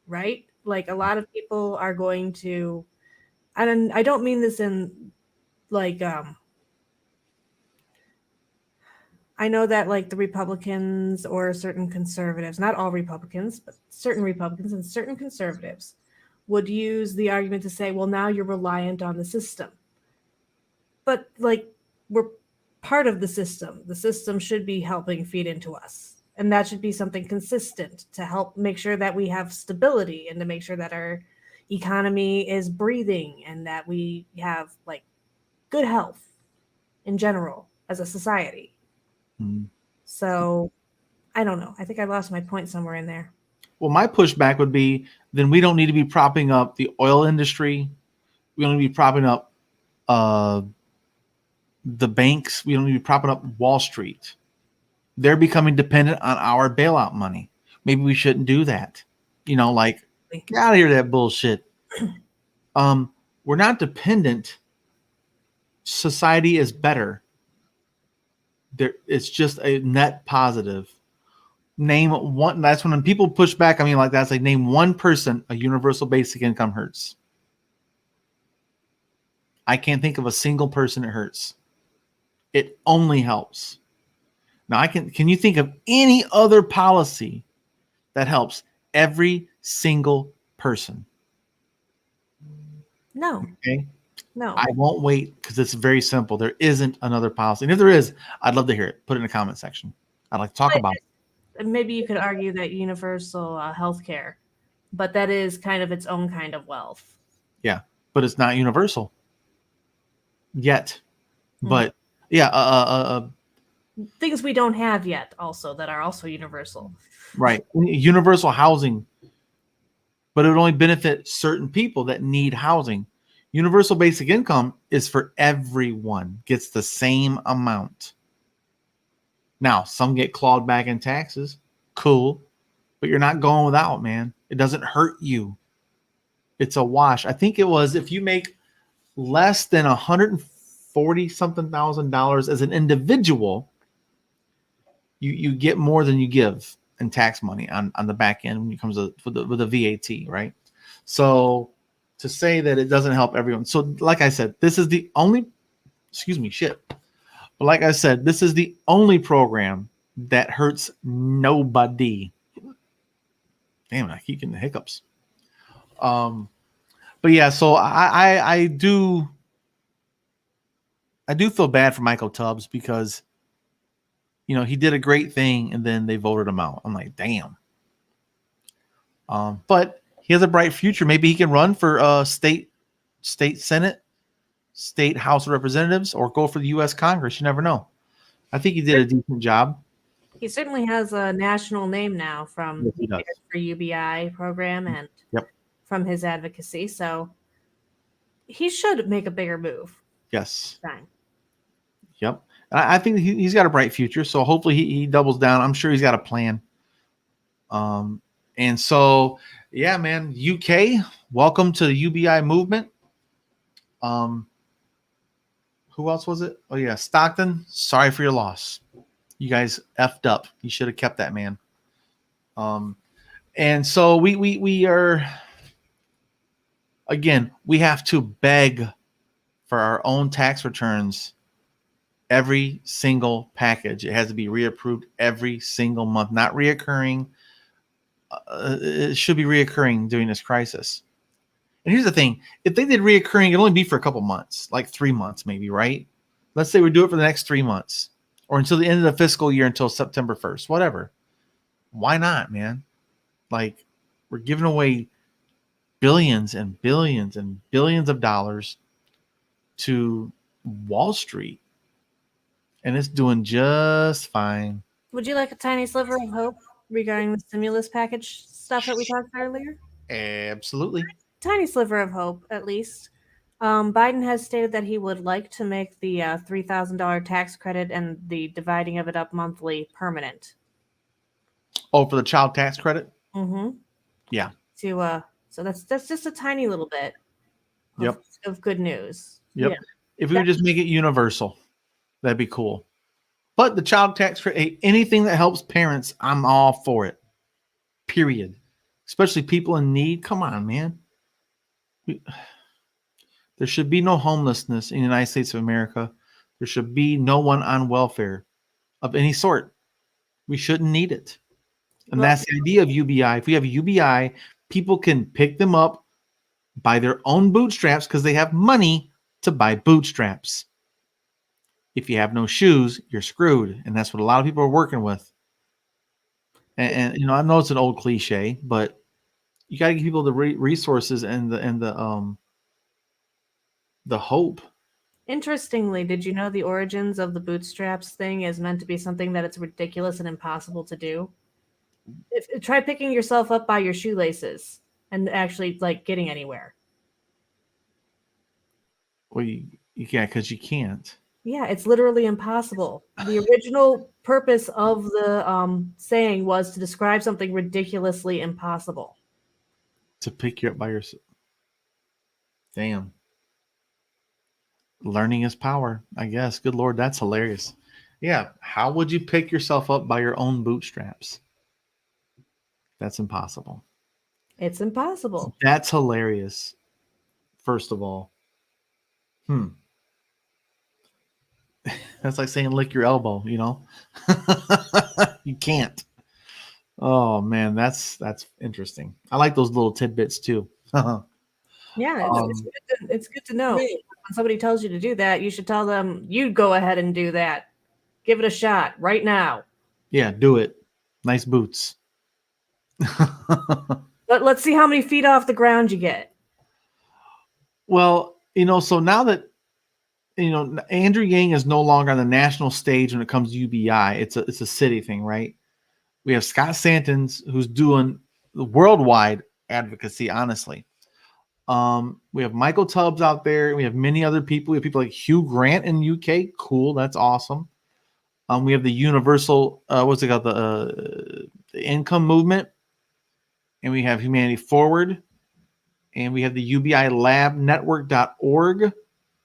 right? Like a lot of people are going to, and I don't mean this in like, I know that like the Republicans or certain conservatives, not all Republicans, but certain Republicans and certain conservatives would use the argument to say, well, now you're reliant on the system. But like we're part of the system. The system should be helping feed into us. And that should be something consistent to help make sure that we have stability and to make sure that our economy is breathing and that we have like good health in general as a society. So I don't know. I think I lost my point somewhere in there. Well, my pushback would be then we don't need to be propping up the oil industry. We don't need to be propping up the banks. We don't need to be propping up Wall Street. They're becoming dependent on our bailout money. Maybe we shouldn't do that. Get out of here, that bullshit. We're not dependent. Society is better. It's just a net positive. Name one. That's when people push back. I mean, like that's like name one person a universal basic income hurts. I can't think of a single person it hurts. It only helps. Now, can you think of any other policy that helps every single person? No. Okay. No. I won't wait because it's very simple. There isn't another policy. And if there is, I'd love to hear it. Put it in the comment section. I'd like to talk about it. Maybe you could argue that universal health care, but that is kind of its own kind of wealth. Yeah, but it's not universal yet. But yeah, things we don't have yet also that are also universal. Right. Universal housing, but it would only benefit certain people that need housing. Universal basic income is for everyone, gets the same amount. Now, some get clawed back in taxes. Cool. But you're not going without, man. It doesn't hurt you. it's a wash. I think it was if you make less than $140 something thousand as an individual, you get more than you give in tax money on the back end when it comes to with the VAT, right? So to say that it doesn't help everyone. So like I said, this is the only But like I said, this is the only program that hurts nobody. Damn, I keep getting the hiccups. But yeah, so I do feel bad for Michael Tubbs because he did a great thing and then they voted him out. I'm like, damn. But he has a bright future. Maybe he can run for state Senate, state House of Representatives, or go for the U.S. Congress. You never know. I think he did a decent job. He certainly has a national name now from Yes, he does. for UBI program and from his advocacy. So he should make a bigger move. Yes. Fine. Yep. I think he's got a bright future. So hopefully he doubles down. I'm sure he's got a plan. And so, yeah, man, UK, welcome to the UBI movement. Who else was it? Oh yeah, Stockton. Sorry for your loss. You guys effed up. You should have kept that man. And so we are, again, we have to beg for our own tax returns. Every single package. It has to be reapproved every single month, not reoccurring. It should be reoccurring during this crisis. And here's the thing. If they did reoccurring, it'd only be for a couple months, like 3 months maybe, right? Let's say we do it for the next 3 months or until the end of the fiscal year, until September 1st, whatever. Why not, man? Like, we're giving away billions and billions and billions of dollars to Wall Street. And it's doing just fine. Would you like a tiny sliver of hope regarding the stimulus package stuff that we talked earlier? Absolutely. Tiny sliver of hope, at least. Biden has stated that he would like to make the $3,000 tax credit and the dividing of it up monthly permanent. Oh, for the child tax credit? Mm-hmm. Yeah. So that's just a tiny little bit of good news. Yep. Yeah. If we would just make it universal, that'd be cool. But the child tax credit, anything that helps parents, I'm all for it. Period. Especially people in need. Come on, man. There should be no homelessness in the United States of America. There should be no one on welfare of any sort. We shouldn't need it. And that's the idea of UBI. If we have UBI, people can pick them up by their own bootstraps because they have money to buy bootstraps. If you have no shoes, you're screwed. And that's what a lot of people are working with. And I know it's an old cliche, but you got to give people the resources and the hope. Interestingly, did you know the origins of the bootstraps thing is meant to be something that it's ridiculous and impossible to do? Try picking yourself up by your shoelaces and actually getting anywhere. Well, yeah, because you can't. Yeah, it's literally impossible. The original purpose of the saying was to describe something ridiculously impossible. To pick you up by yourself. Damn. Learning is power, I guess. Good Lord, that's hilarious. Yeah, how would you pick yourself up by your own bootstraps? That's impossible. It's impossible. That's hilarious. First of all. That's like saying lick your elbow, You can't. Oh man, that's interesting. I like those little tidbits too. Yeah, it's good to know. When somebody tells you to do that, you should tell them, you go ahead and do that. Give it a shot right now. Yeah, do it. Nice boots. Let's see how many feet off the ground you get. Well, so now that Andrew Yang is no longer on the national stage when it comes to UBI, it's a city thing, right? We have Scott Santens, who's doing the worldwide advocacy, honestly. We have Michael Tubbs out there. We have many other people. We have people like Hugh Grant in UK. Cool. That's awesome. We have the universal, what's it called? The income movement. And we have Humanity Forward. and we have the UBILabNetwork.org.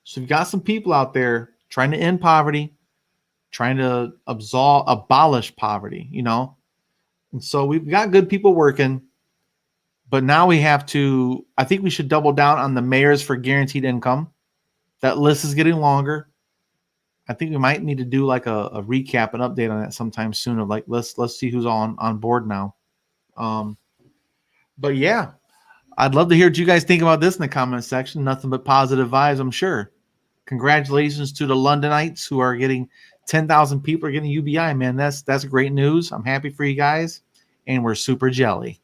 So we've got some people out there trying to end poverty, trying to abolish poverty, you know. And so we've got good people working, but now we have to, I think we should double down on the mayors for guaranteed income. That list is getting longer. I think we might need to do like a recap and update on that sometime soon of like, let's see who's on board now. But yeah, I'd love to hear what you guys think about this in the comment section. Nothing but positive vibes, I'm sure. Congratulations to the Londonites who are getting 10,000 people are getting UBI, man. That's great news. I'm happy for you guys, and we're super jelly.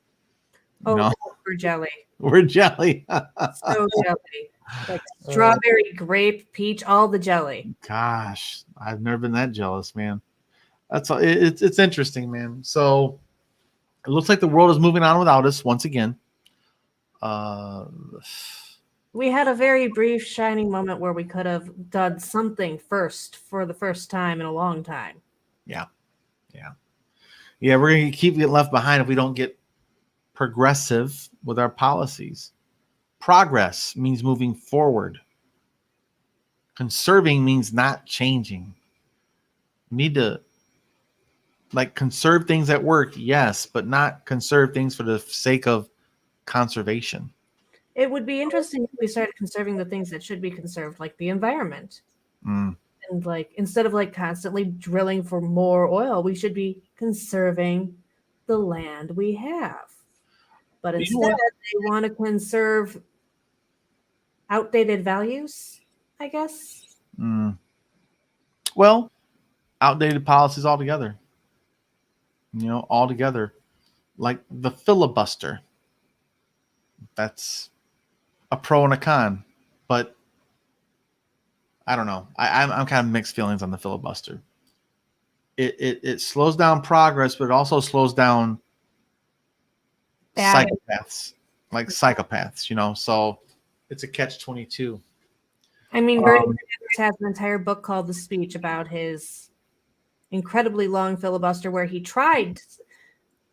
Oh, No. we're jelly. We're jelly. So jelly. Like strawberry, grape, peach, all the jelly. Gosh, I've never been that jealous, man. That's all. It's interesting, man. So it looks like the world is moving on without us once again. We had a very brief shining moment where we could have done something first for the first time in a long time. Yeah. We're gonna keep getting left behind if we don't get progressive with our policies. Progress means moving forward. Conserving means not changing. We need to conserve things that work, yes, but not conserve things for the sake of conservation. It would be interesting if we started conserving the things that should be conserved, like the environment. And instead of constantly drilling for more oil, we should be conserving the land we have. But instead, they want to conserve outdated values, I guess. Well, outdated policies altogether. Altogether. Like the filibuster. That's a pro and a con. But I don't know. I'm kind of mixed feelings on the filibuster. It slows down progress, but it also slows down psychopaths. So it's a catch-22. I mean, Bernie Sanders has an entire book called The Speech about his incredibly long filibuster where he tried.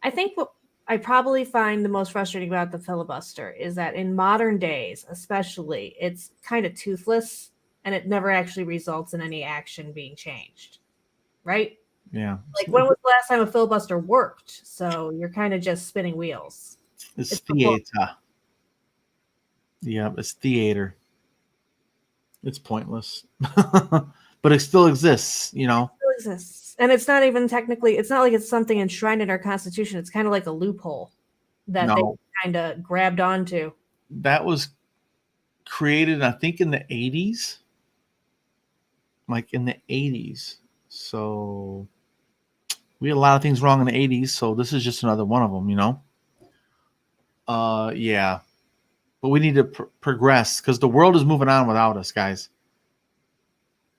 I think what I probably find the most frustrating about the filibuster is that in modern days, especially, it's kind of toothless and it never actually results in any action being changed. Right? Yeah. Like, when was the last time a filibuster worked? So you're kind of just spinning wheels. It's theater. Yeah, it's theater. It's pointless. But it still exists, It still exists. And it's not even technically, it's not like it's something enshrined in our Constitution. It's kind of like a loophole that they kind of grabbed onto. That was created, I think, in the 80s. So we had a lot of things wrong in the 80s. So this is just another one of them, Yeah. But we need to progress because the world is moving on without us, guys.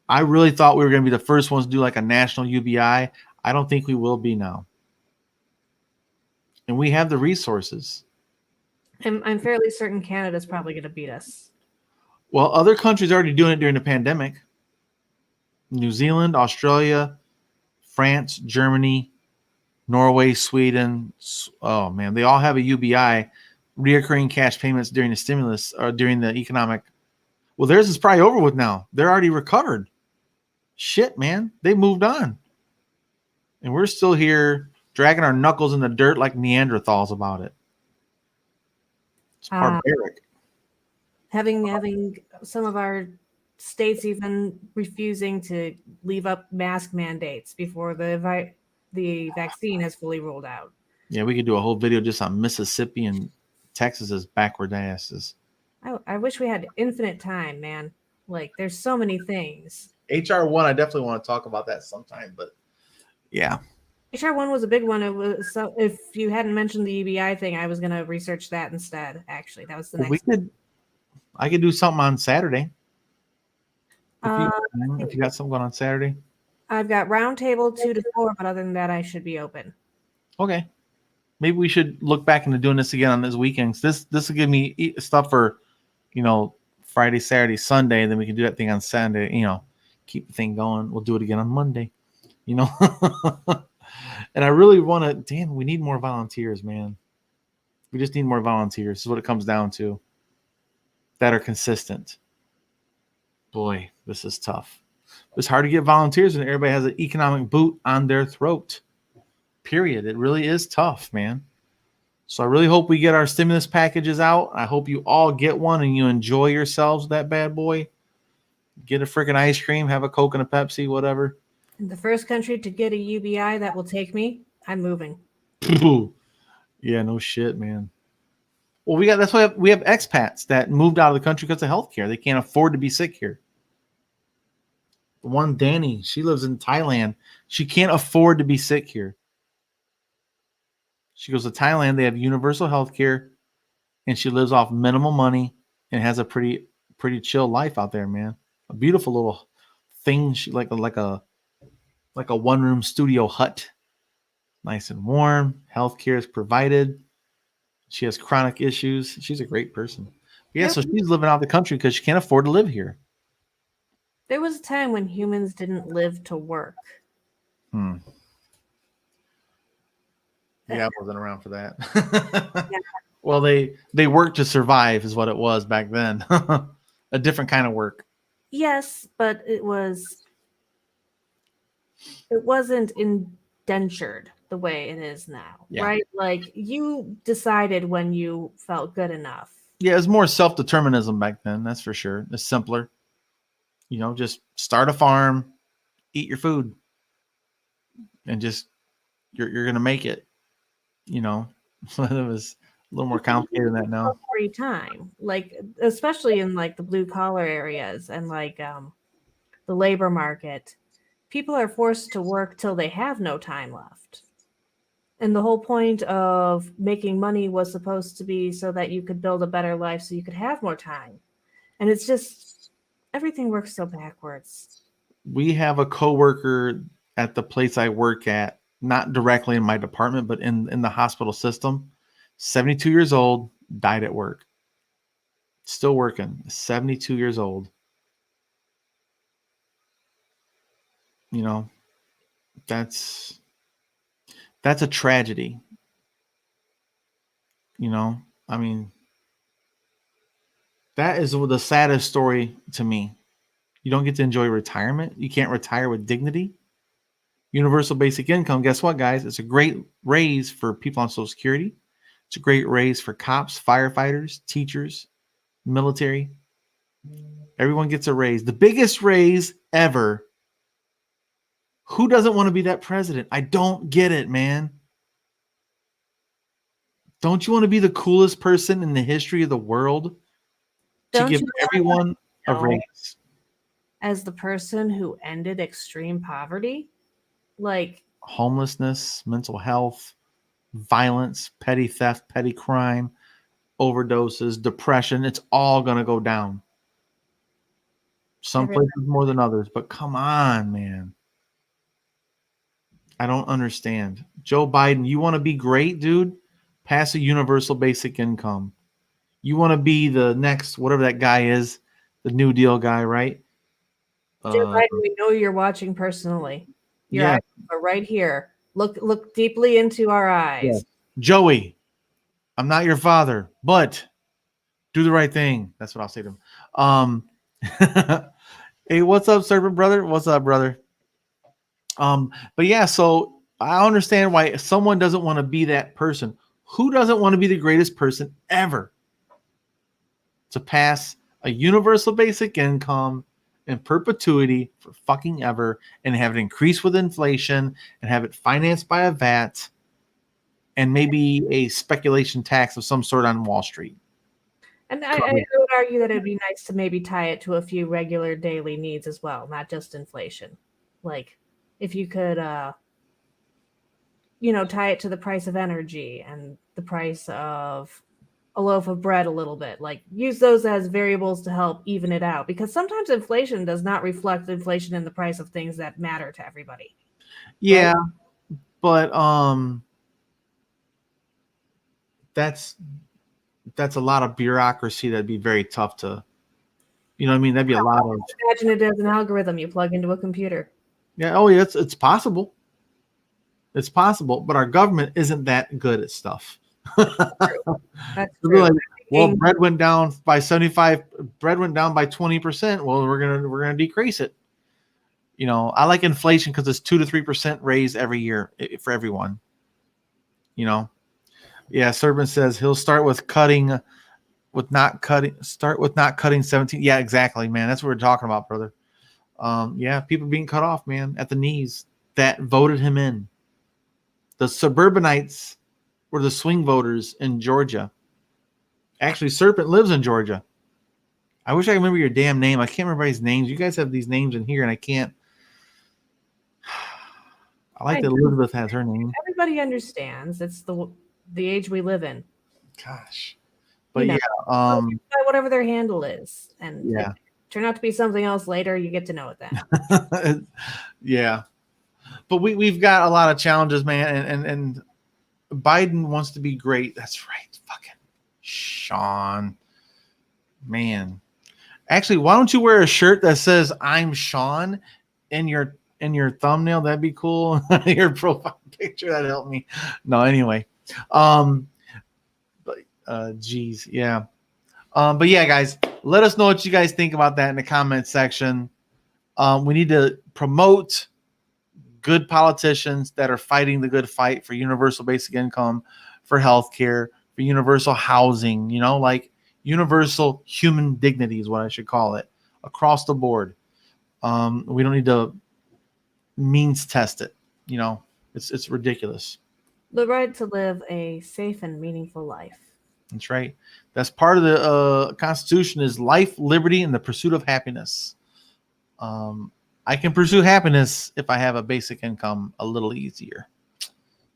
I really thought we were going to be the first ones to do like a national UBI. I don't think we will be now. And we have the resources. I'm fairly certain Canada's probably going to beat us. Well, other countries are already doing it during the pandemic. New Zealand, Australia, France, Germany, Norway, Sweden. Oh, man. They all have a UBI, reoccurring cash payments during the stimulus or during the economic. Well, theirs is probably over with now. They're already recovered. Shit, man. They moved on. And we're still here dragging our knuckles in the dirt like Neanderthals about it. It's barbaric. Having some of our states even refusing to leave up mask mandates before the vaccine has fully rolled out. Yeah, we could do a whole video just on Mississippi and Texas's backward asses. I wish we had infinite time, man. Like, there's so many things. HR1, I definitely want to talk about that sometime, but yeah. HR1 was a big one. It was, so if you hadn't mentioned the UBI thing, I was going to research that instead. Actually, that was the next. I could do something on Saturday. If you got something going on Saturday, I've got roundtable 2 to 4, but other than that, I should be open. Okay, maybe we should look back into doing this again on this weekends. This will give me stuff for, Friday, Saturday, Sunday, and then we can do that thing on Sunday. Keep the thing going. We'll do it again on Monday. And I really want to. Damn, we need more volunteers, man. We just need more volunteers. This is what it comes down to. that are consistent. Boy, this is tough. It's hard to get volunteers when everybody has an economic boot on their throat. Period. It really is tough, man. So I really hope we get our stimulus packages out. I hope you all get one and you enjoy yourselves with that bad boy. Get a freaking ice cream, have a Coke and a Pepsi, whatever. The first country to get a UBI that will take me, I'm moving. Yeah, no shit, man. Well, that's why we have expats that moved out of the country because of healthcare. They can't afford to be sick here. The one Danny, she lives in Thailand. She can't afford to be sick here. She goes to Thailand. They have universal healthcare, and she lives off minimal money and has a pretty chill life out there, man. A beautiful little thing. She like a 1-room studio hut, nice and warm. Healthcare is provided. She has chronic issues. She's a great person. Yeah, so she's living out of the country because she can't afford to live here. There was a time when humans didn't live to work. Yeah, I wasn't around for that. Yeah. Well, they worked to survive is what it was back then. A different kind of work. Yes, but it wasn't indentured the way it is now, right? Like you decided when you felt good enough. Yeah, it was more self-determinism back then, that's for sure. It's simpler. You know, just start a farm, eat your food, and just you're gonna make it. You know, it was a little more complicated than that now. Free time, like especially in like the blue collar areas and like the labor market, people are forced to work till they have no time left. And the whole point of making money was supposed to be so that you could build a better life, so you could have more time. And it's just everything works so backwards. We have a coworker at the place I work at, not directly in my department, but in the hospital system. 72 years old, died at work. Still working. 72 years old. You know, that's a tragedy. You know, I mean, that is the saddest story to me. You don't get to enjoy retirement. You can't retire with dignity. Universal basic income. Guess what, guys? It's a great raise for people on Social Security. It's a great raise for cops, firefighters, teachers, military. Everyone gets a raise. The biggest raise ever. Who doesn't want to be that president? I don't get it, man. Don't you want to be the coolest person in the history of the world to give everyone a raise? As the person who ended extreme poverty, like homelessness, mental health, violence, petty theft, petty crime, overdoses, depression, it's all going to go down. Some places more than others, but come on, man. I don't understand. Joe Biden, you want to be great, dude? Pass a universal basic income. You want to be the next, whatever that guy is, the New Deal guy, right? Joe Biden, we know you're watching personally. Your eyes are right here. Look deeply into our eyes. Yeah. Joey, I'm not your father, but do the right thing. That's what I'll say to him. Hey, what's up, servant brother? What's up, brother? But yeah, so I understand why someone doesn't want to be that person. Who doesn't want to be the greatest person ever? To pass a universal basic income in perpetuity for fucking ever and have it increase with inflation and have it financed by a VAT and maybe a speculation tax of some sort on Wall Street. And I would argue that it'd be nice to maybe tie it to a few regular daily needs as well, not just inflation. Like if you could, tie it to the price of energy and the price of a loaf of bread a little bit, like use those as variables to help even it out, because sometimes inflation does not reflect inflation in the price of things that matter to everybody. Yeah. Right? But that's a lot of bureaucracy that'd be very tough to, you know what I mean? That'd be a lot of. Imagine it as an algorithm you plug into a computer. Yeah. Oh, yeah. It's possible. It's possible, but our government isn't that good at stuff. That's true. Really, Well, bread went down by 75. Bread went down by 20%. Well, we're gonna decrease it. You know, I like inflation because it's 2 to 3% raise every year for everyone. You know, yeah. Servant says he'll start with not cutting 17. Yeah, exactly, man. That's what we're talking about, brother. Yeah, people being cut off, man, at the knees that voted him in. The suburbanites were the swing voters in Georgia. Actually, Serpent lives in Georgia. I wish I could remember your damn name. I can't remember his names. You guys have these names in here, and I can't. I like that Elizabeth has her name. Everybody understands. It's the age we live in. Gosh. But yeah, whatever their handle is. And yeah. if it turn out to be something else later, you get to know it then. Yeah. But we've got a lot of challenges, man, and Biden wants to be great. That's right. Fucking Sean. Man. Actually, why don't you wear a shirt that says I'm Sean in your thumbnail? That'd be cool. Your profile picture, that'd help me. No, anyway. Geez, yeah. But yeah, guys, let us know what you guys think about that in the comment section. We need to promote good politicians that are fighting the good fight for universal basic income, for healthcare, for universal housing, you know, like universal human dignity is what I should call it, across the board. We don't need to means test it. You know, it's ridiculous. The right to live a safe and meaningful life. That's right. That's part of the Constitution is life, liberty, and the pursuit of happiness. I can pursue happiness if I have a basic income a little easier.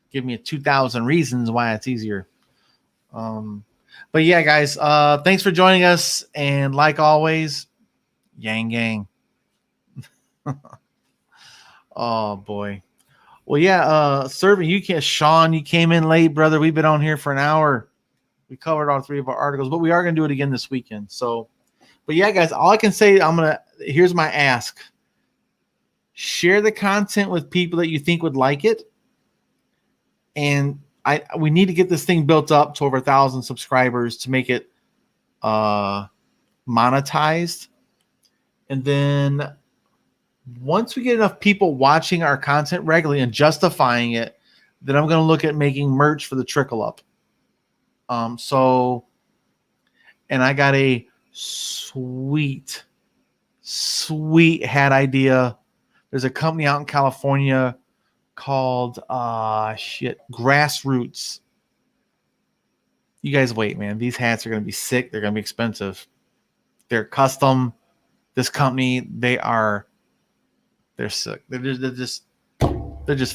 Give me 2,000 reasons why it's easier. But yeah, guys, thanks for joining us. And like always, yang gang. Oh boy. Well, yeah, Servant, Sean, you came in late, brother. We've been on here for an hour. We covered all 3 of our articles, but we are going to do it again this weekend. So, but yeah, guys, all I can say, here's my ask. Share the content with people that you think would like it. And we need to get this thing built up to over 1,000 subscribers to make it monetized. And then once we get enough people watching our content regularly and justifying it, then I'm going to look at making merch for the Trickle Up. And I got a sweet hat idea. There's a company out in California called Grassroots. You guys wait, man. These hats are going to be sick. They're going to be expensive. They're custom. This company, they're sick. They're just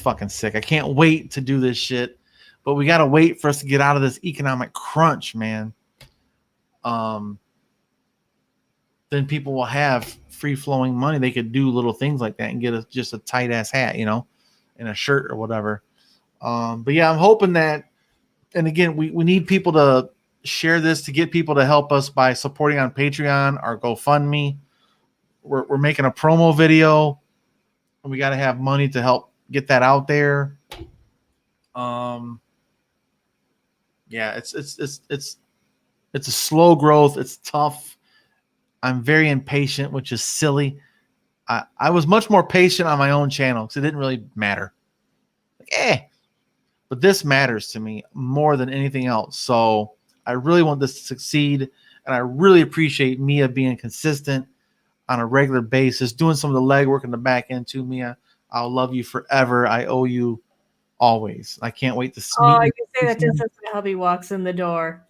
fucking sick. I can't wait to do this shit. But we got to wait for us to get out of this economic crunch, man. Then people will have free-flowing money. They could do little things like that and get just a tight-ass hat, you know, and a shirt or whatever. But yeah, I'm hoping that, and again, we need people to share this to get people to help us by supporting on Patreon or GoFundMe. We're making a promo video, and we got to have money to help get that out there. Yeah, it's a slow growth. It's tough. I'm very impatient, which is silly. I was much more patient on my own channel because it didn't really matter. But this matters to me more than anything else. So I really want this to succeed, and I really appreciate Mia being consistent on a regular basis, doing some of the legwork in the back end too, Mia. I'll love you forever. I owe you always. I can't wait to see you. Oh, I can say that just as my hubby walks in the door.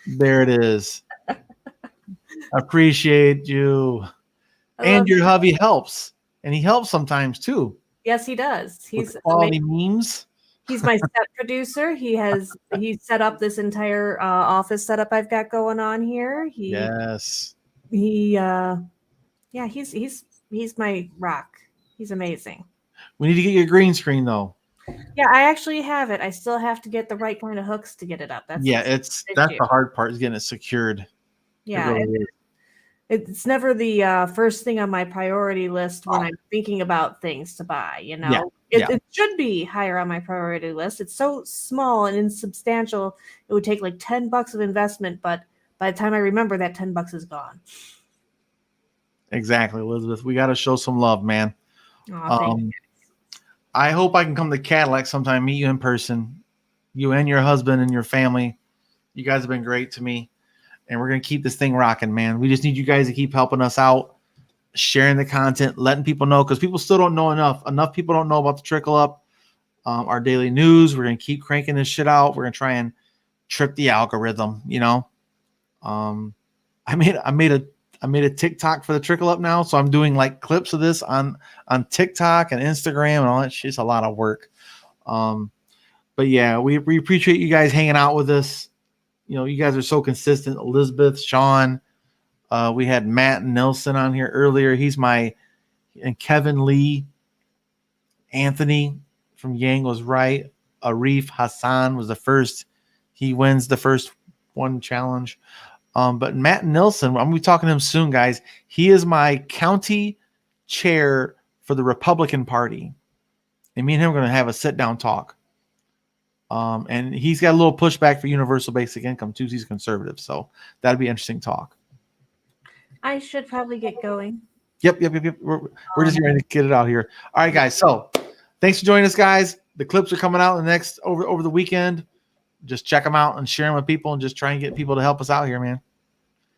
There it is. Appreciate you. And your hubby helps. And he helps sometimes too. Yes, he does. He's quality memes. He's my set producer. He set up this entire office setup I've got going on here. He's my rock. He's amazing. We need to get your green screen though. Yeah, I actually have it. I still have to get the right kind of hooks to get it up. That's the hard part is getting it secured. Yeah, it's never the first thing on my priority list when I'm thinking about things to buy. You know, it should be higher on my priority list. It's so small and insubstantial. It would take like $10 of investment, but by the time I remember, that $10 is gone. Exactly, Elizabeth. We got to show some love, man. Aw, thank you. I hope I can come to Cadillac sometime, meet you in person. You and your husband and your family. You guys have been great to me. And we're going to keep this thing rocking, man. We just need you guys to keep helping us out, sharing the content, letting people know, because people still don't know enough. Enough people don't know about the Trickle Up, our daily news. We're going to keep cranking this shit out. We're going to try and trip the algorithm, you know. I made a TikTok for the Trickle Up now, so I'm doing like clips of this on TikTok and Instagram and all that shit. It's a lot of work. But yeah, we appreciate you guys hanging out with us. You know, you guys are so consistent. Elizabeth, Sean, we had Matt Nelson on here earlier. And Kevin Lee, Anthony from Yang was right. Arif Hassan was the first. He wins the first one challenge. But Matt Nelson, I'm going to be talking to him soon, guys. He is my county chair for the Republican Party. And me and him are going to have a sit-down talk. And he's got a little pushback for universal basic income, too. He's conservative. So that'd be an interesting talk. I should probably get going. Yep. We're just ready to get it out here. All right, guys. So thanks for joining us, guys. The clips are coming out over the weekend. Just check them out and share them with people and just try and get people to help us out here, man.